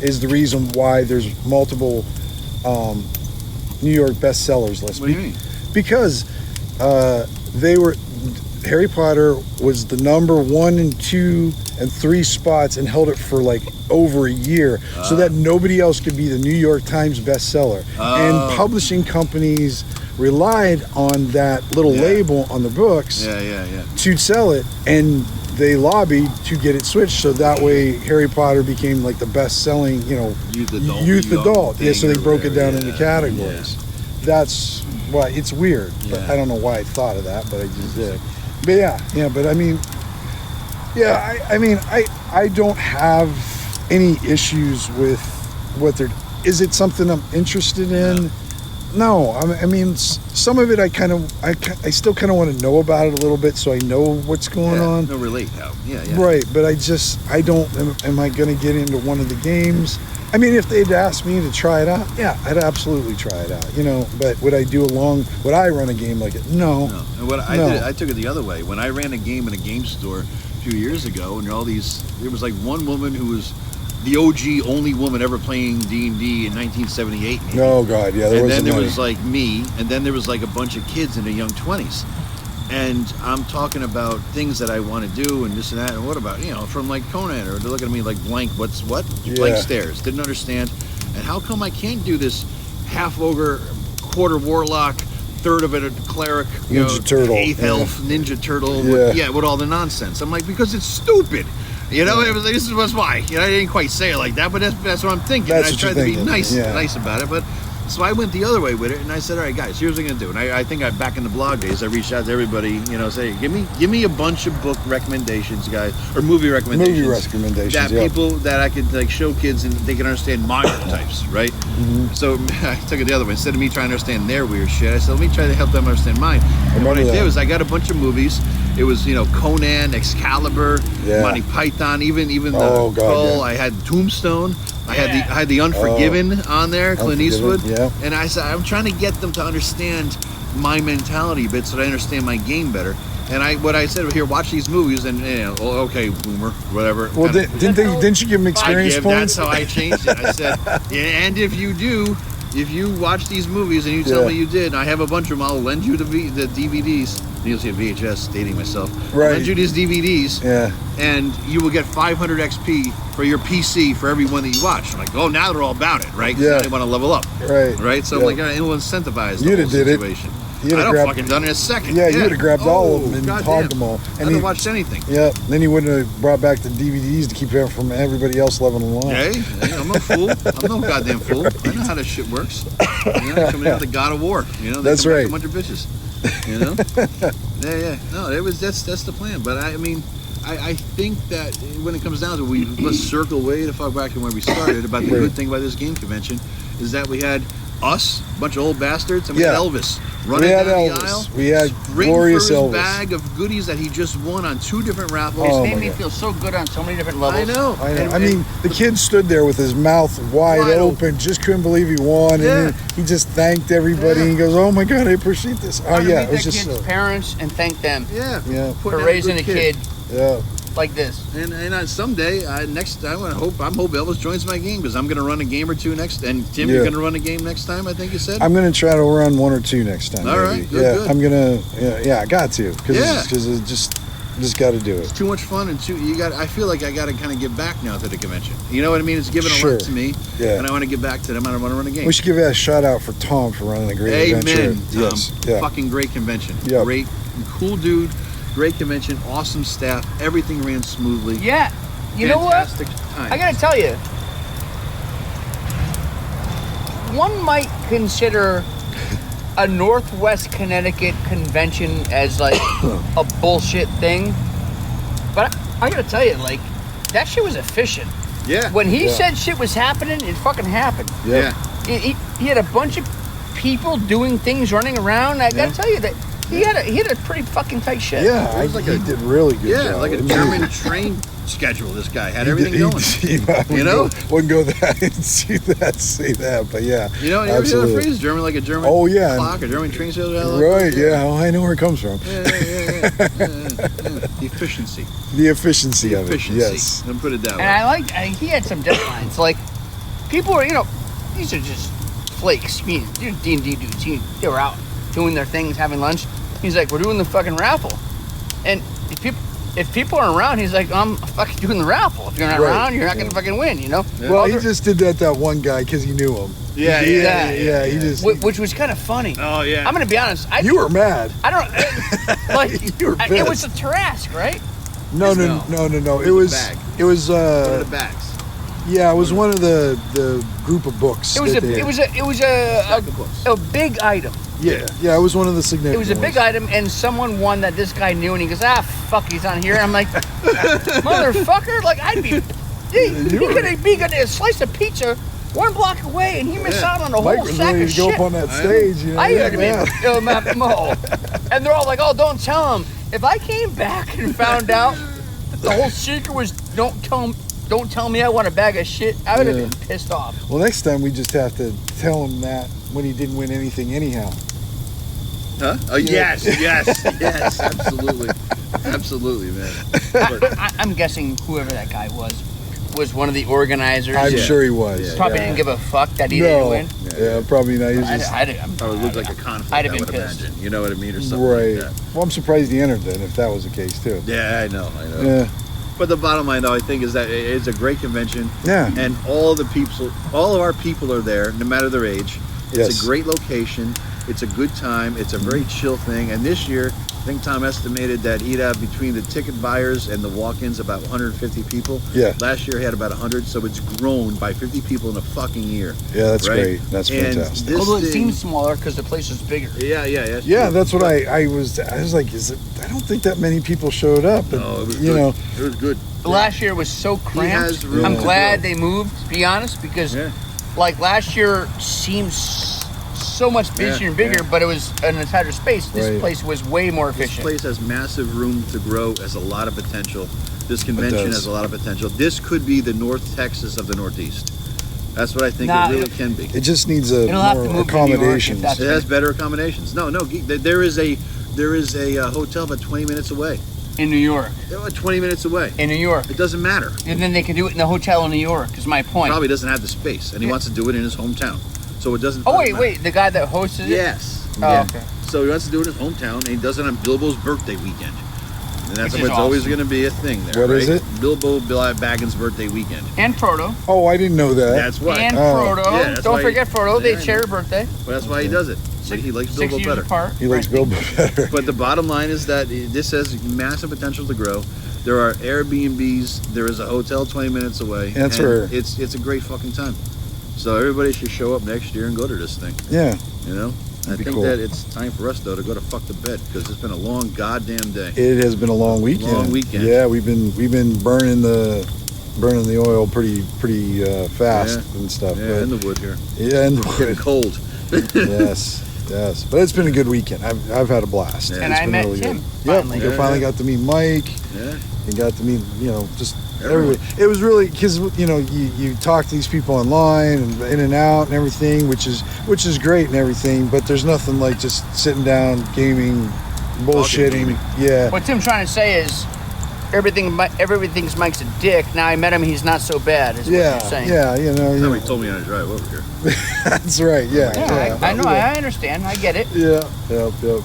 Speaker 2: is the reason why there's multiple New York bestsellers lists.
Speaker 1: What do you mean?
Speaker 2: Because Harry Potter was the number 1 and 2 and 3 spots and held it for over a year, so that nobody else could be the New York Times bestseller. And publishing companies relied on that little label on the books to sell it, and they lobbied to get it switched so that way Harry Potter became like the best-selling, youth adult. Yeah, so they broke it down into categories. That's why it's weird. But I don't know why I thought of that, but I just did. But but I mean, I don't have any issues with what they're. Is it something I'm interested in? No, I mean, some of it I still kind of want to know about it a little bit so I know what's going on.
Speaker 1: No, relate how. Yeah.
Speaker 2: Right, but I don't, am I going to get into one of the games? I mean, if they'd asked me to try it out, I'd absolutely try it out, but would I run a game like it? No.
Speaker 1: And what I did, I took it the other way. When I ran a game in a game store a few years ago, and there was like one woman who was the OG only woman ever playing D&D in 1978. Maybe.
Speaker 2: Oh God, yeah.
Speaker 1: And then there was like me, and then there was like a bunch of kids in their young 20s. And I'm talking about things that I want to do and this and that. And what about, from like Conan, or they're looking at me like blank, what? Blank stares. Didn't understand. And how come I can't do this half ogre, quarter warlock, third of it a cleric,
Speaker 2: Ninja Turtle,
Speaker 1: eighth elf, Ninja Turtle, with all the nonsense. I'm like, because it's stupid. It was like, this is what's why. I didn't quite say it like that, but that's what I'm thinking.
Speaker 2: That's
Speaker 1: and I
Speaker 2: what
Speaker 1: tried
Speaker 2: you're
Speaker 1: to be
Speaker 2: thinking.
Speaker 1: nice about it, but so I went the other way with it, and I said, all right, guys, here's what I'm gonna do. And I think back in the blog days, I reached out to everybody, say, give me a bunch of book recommendations, guys, or movie recommendations. That people that I could like show kids and they can understand my types, right? Mm-hmm. So I took it the other way. Instead of me trying to understand their weird shit, I said, let me try to help them understand mine. And what I did was I got a bunch of movies. It was, Conan, Excalibur, Monty Python, even the Skull. I had Tombstone. I had the Unforgiven on there, Clint Eastwood. Yeah. And I said, I'm trying to get them to understand my mentality a bit so that I understand my game better. And what I said, here, watch these movies, and okay, boomer, whatever.
Speaker 2: Well, didn't you give them experience points?
Speaker 1: That's how I changed it. I said, and if you watch these movies and you tell me you did, and I have a bunch of them, I'll lend you the DVDs. You'll see a VHS, dating myself.
Speaker 2: Right.
Speaker 1: I'll lend you these DVDs, and you will get 500 XP for your PC for every one that you watch. I'm like, now they're all about it, right? Because now they want to level up. Right? So I'm like, it will incentivize the whole situation. I'd have fucking done it in a second.
Speaker 2: Yeah, you would have grabbed all of them and hogged them all.
Speaker 1: And I haven't watched anything.
Speaker 2: Yeah, then you wouldn't have brought back the DVDs to keep it from everybody else leveling along.
Speaker 1: Hey, I'm no fool. I'm no goddamn fool. I know how this shit works. Coming out the God of War.
Speaker 2: That's right.
Speaker 1: A bunch of bitches. Yeah. No, that's the plan. But I mean, I think that when it comes down to it, let's circle way the fuck back to where we started about the good thing about this game convention is that we had us, a bunch of old bastards, and we had Elvis running down the aisle.
Speaker 2: We had glorious Elvis.
Speaker 1: Bag of goodies that he just won on 2 different raffles.
Speaker 3: It made me feel so good on so many different levels.
Speaker 1: I know.
Speaker 2: I mean, the kid stood there with his mouth wide open, just couldn't believe he won, and then he just thanked everybody. And he goes, "Oh my God, I appreciate this." Oh yeah, it was just
Speaker 3: kid's parents and thank them.
Speaker 1: For
Speaker 3: raising a kid.
Speaker 2: Yeah.
Speaker 3: Like this,
Speaker 1: and someday, I'm hope Elvis joins my game because I'm going to run a game or 2 next. And Tim, you're going to run a game next time. I think you said.
Speaker 2: I'm going to try to run 1 or 2 next time.
Speaker 1: All right, good.
Speaker 2: I'm gonna. I got to because it just got to do it.
Speaker 1: It's too much fun and I feel like I got to kind of give back now to the convention. You know what I mean? It's given a lot to me, and I want to give back to them. I want to run a game.
Speaker 2: We should give a shout out for Tom for running a great adventure.
Speaker 1: Amen, Tom. Yes. Fucking great convention.
Speaker 2: Yep.
Speaker 1: Great, cool dude. Great convention, awesome staff, everything ran smoothly.
Speaker 3: Yeah, you know what? I gotta tell you, one might consider a Northwest Connecticut convention as like a bullshit thing, but I gotta tell you, like, that shit was efficient.
Speaker 1: Yeah.
Speaker 3: When he said shit was happening, it fucking happened.
Speaker 1: Yeah.
Speaker 3: He had a bunch of people doing things, running around. I gotta tell you that. He had a pretty fucking tight ship.
Speaker 2: Yeah, he did really good job.
Speaker 1: Yeah, like a German train schedule. This guy had everything going.
Speaker 2: Wouldn't go that and say that, but yeah.
Speaker 1: You ever hear the phrase German like a German clock, a German train schedule?
Speaker 2: Right, I know where it comes from.
Speaker 1: Yeah. The efficiency.
Speaker 2: The efficiency of it, yes.
Speaker 1: I'll put it that way.
Speaker 3: And he had some deadlines. Like, people were, these are just flakes. They're D&D dudes. They were out doing their things, having lunch. He's like, we're doing the fucking raffle. And if people are around, he's like, I'm fucking doing the raffle. If you're not around, you're not gonna fucking win, you know?
Speaker 2: Yeah. Well, he just did that one guy because he knew him.
Speaker 1: Yeah.
Speaker 2: He just...
Speaker 3: Which was kind of funny.
Speaker 1: Oh, yeah.
Speaker 3: I'm gonna be honest.
Speaker 2: You were mad.
Speaker 3: I don't... Like,
Speaker 2: you were pissed.
Speaker 3: It was a Tarrasque, right?
Speaker 2: No. It was...
Speaker 1: bag.
Speaker 2: It was...
Speaker 1: One of the bags.
Speaker 2: Yeah, it was one of the group of books.
Speaker 3: It was a big item.
Speaker 2: Yeah, it was one of the significant
Speaker 3: It was a big item, and someone won that this guy knew, and he goes, fuck, he's on here. And I'm like, motherfucker, like, I'd be... He could be getting a slice of pizza 1 block away, and he missed out on a
Speaker 2: Mike
Speaker 3: whole
Speaker 2: was
Speaker 3: sack
Speaker 2: ready
Speaker 3: of
Speaker 2: to go
Speaker 3: shit.
Speaker 2: up on that stage. You know,
Speaker 3: I heard him and they're all like, oh, don't tell him. If I came back and found out the whole secret was don't tell me I want a bag of shit, I would have been pissed off.
Speaker 2: Well, next time we just have to tell him that when he didn't win anything anyhow.
Speaker 1: Huh? Oh, yes, absolutely, man.
Speaker 3: I'm guessing whoever that guy was one of the organizers.
Speaker 2: I'm sure he was.
Speaker 3: Probably didn't give a fuck that he didn't win.
Speaker 2: Yeah, probably not. He was just...
Speaker 1: Probably looked like a conflict,
Speaker 3: I'd have
Speaker 1: I
Speaker 3: been
Speaker 1: would
Speaker 3: pissed.
Speaker 1: imagine. You know what I mean? Or something
Speaker 2: right.
Speaker 1: like that.
Speaker 2: Well, I'm surprised he entered then, if that was the case, too.
Speaker 1: Yeah, I know.
Speaker 2: Yeah.
Speaker 1: But the bottom line, though, I think, is that it's a great convention.
Speaker 2: Yeah.
Speaker 1: And all of our people are there, no matter their age. It's a great location. It's a good time. It's a very chill thing. And this year, I think Tom estimated that he'd have between the ticket buyers and the walk-ins about 150 people.
Speaker 2: Yeah.
Speaker 1: Last year he had about 100, so it's grown by 50 people in a fucking year.
Speaker 2: Yeah, that's
Speaker 1: right?
Speaker 2: great. That's fantastic.
Speaker 3: Although it seems smaller because the place is bigger.
Speaker 1: Yeah,
Speaker 2: that's what I was like, I don't think that many people showed up. But,
Speaker 1: no, it was
Speaker 2: you know,
Speaker 1: it was good.
Speaker 3: Last year was so cramped. I'm glad they moved, to be honest, because like last year seems so much busier and bigger, but it was an entire space. This place was way more efficient.
Speaker 1: This place has massive room to grow, has a lot of potential. This convention has a lot of potential. This could be the North Texas of the Northeast. That's what I think it really can be.
Speaker 2: It just needs more accommodations.
Speaker 1: It has better accommodations. No, there is a hotel about 20 minutes away.
Speaker 3: In New York.
Speaker 1: 20 minutes away.
Speaker 3: In New York.
Speaker 1: It doesn't matter.
Speaker 3: And then they can do it in the hotel in New York, is my point.
Speaker 1: Probably doesn't have the space, and he wants to do it in his hometown. So it doesn't.
Speaker 3: Oh, wait, the guy that hosted it?
Speaker 1: Yes.
Speaker 3: Oh, okay.
Speaker 1: So he wants to do it in his hometown, and he does it on Bilbo's birthday weekend. And that's
Speaker 3: Which
Speaker 1: what's
Speaker 3: is
Speaker 1: always
Speaker 3: awesome.
Speaker 1: going to be a thing there.
Speaker 2: What is it?
Speaker 1: Bilbo Baggins' birthday weekend.
Speaker 3: And Frodo.
Speaker 2: Oh, I didn't know that.
Speaker 1: That's why.
Speaker 3: And Frodo.
Speaker 1: Yeah,
Speaker 3: Don't forget Frodo. They share a birthday.
Speaker 1: But that's why he does it. He likes
Speaker 3: 6
Speaker 1: Bilbo
Speaker 3: years
Speaker 1: better.
Speaker 3: apart.
Speaker 2: He likes Bilbo better.
Speaker 1: But the bottom line is that this has massive potential to grow. There are Airbnbs. There is a hotel 20 minutes away.
Speaker 2: That's
Speaker 1: and
Speaker 2: rare.
Speaker 1: It's a great fucking time. So everybody should show up next year and go to this thing.
Speaker 2: Yeah.
Speaker 1: You know? I think that it's time for us, though, to go to fuck to bed, because it's been a long goddamn day.
Speaker 2: It has been a long weekend.
Speaker 1: Long weekend.
Speaker 2: Yeah, we've been burning the oil pretty fast and stuff.
Speaker 1: Yeah,
Speaker 2: but
Speaker 1: in the wood here.
Speaker 2: Yeah, in the
Speaker 1: Getting
Speaker 2: wood.
Speaker 1: cold.
Speaker 2: Yes. But it's been a good weekend. I've had a blast.
Speaker 1: Yeah.
Speaker 3: And
Speaker 2: It's
Speaker 3: I
Speaker 2: been
Speaker 3: met
Speaker 2: really
Speaker 3: Tim,
Speaker 2: good.
Speaker 3: finally.
Speaker 2: Yep, I finally got to meet Mike.
Speaker 1: Yeah.
Speaker 2: And got to meet, just everybody. It was really, because, you talk to these people online and in and out and everything, which is great and everything, but there's nothing like just sitting down, gaming, bullshitting. Yeah.
Speaker 3: What Tim's trying to say is everything's Mike's a dick. Now I met him, he's not so bad, is what you're saying.
Speaker 2: Yeah,
Speaker 1: That's how he told me on a drive over here.
Speaker 2: That's right, yeah.
Speaker 3: I know, I understand, I get it.
Speaker 2: Yeah, yep.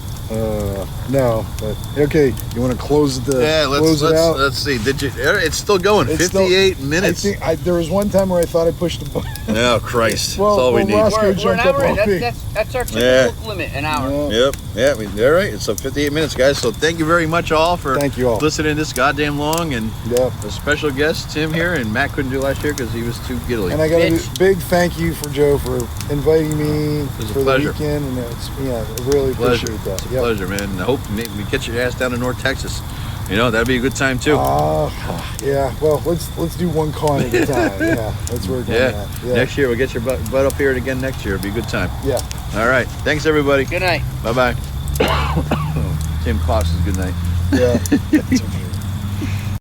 Speaker 2: No, but okay. You want to close it out?
Speaker 1: Let's see. It's still going.
Speaker 2: It's
Speaker 1: 58 minutes.
Speaker 2: I think there was one time where I thought I pushed the button.
Speaker 1: Oh, Christ.
Speaker 2: Well,
Speaker 1: that's all we need.
Speaker 2: Roscoe
Speaker 3: We're an
Speaker 2: jumped
Speaker 3: hour
Speaker 2: up
Speaker 3: in.
Speaker 2: on me.
Speaker 3: That's our typical limit, an hour.
Speaker 1: Yep. Yeah, all right. It's 58 minutes, guys. So thank you very much all for listening this goddamn long. And a special guest, Tim here. And Matt couldn't do last year because he was too giddily.
Speaker 2: And I got a big thank you for Joe for inviting me for the weekend. And I really appreciate that.
Speaker 1: It's a pleasure, man. And I hope we get your ass down to North Texas. That'd be a good time too.
Speaker 2: Yeah. Well, let's do one con at a time. Yeah, let's work on that. Yeah.
Speaker 1: Next year we'll get your butt up here again. Next year, it'll be a good time.
Speaker 2: Yeah.
Speaker 1: All right. Thanks everybody.
Speaker 3: Good night.
Speaker 1: Bye bye. Tim coughs is good night.
Speaker 2: Yeah.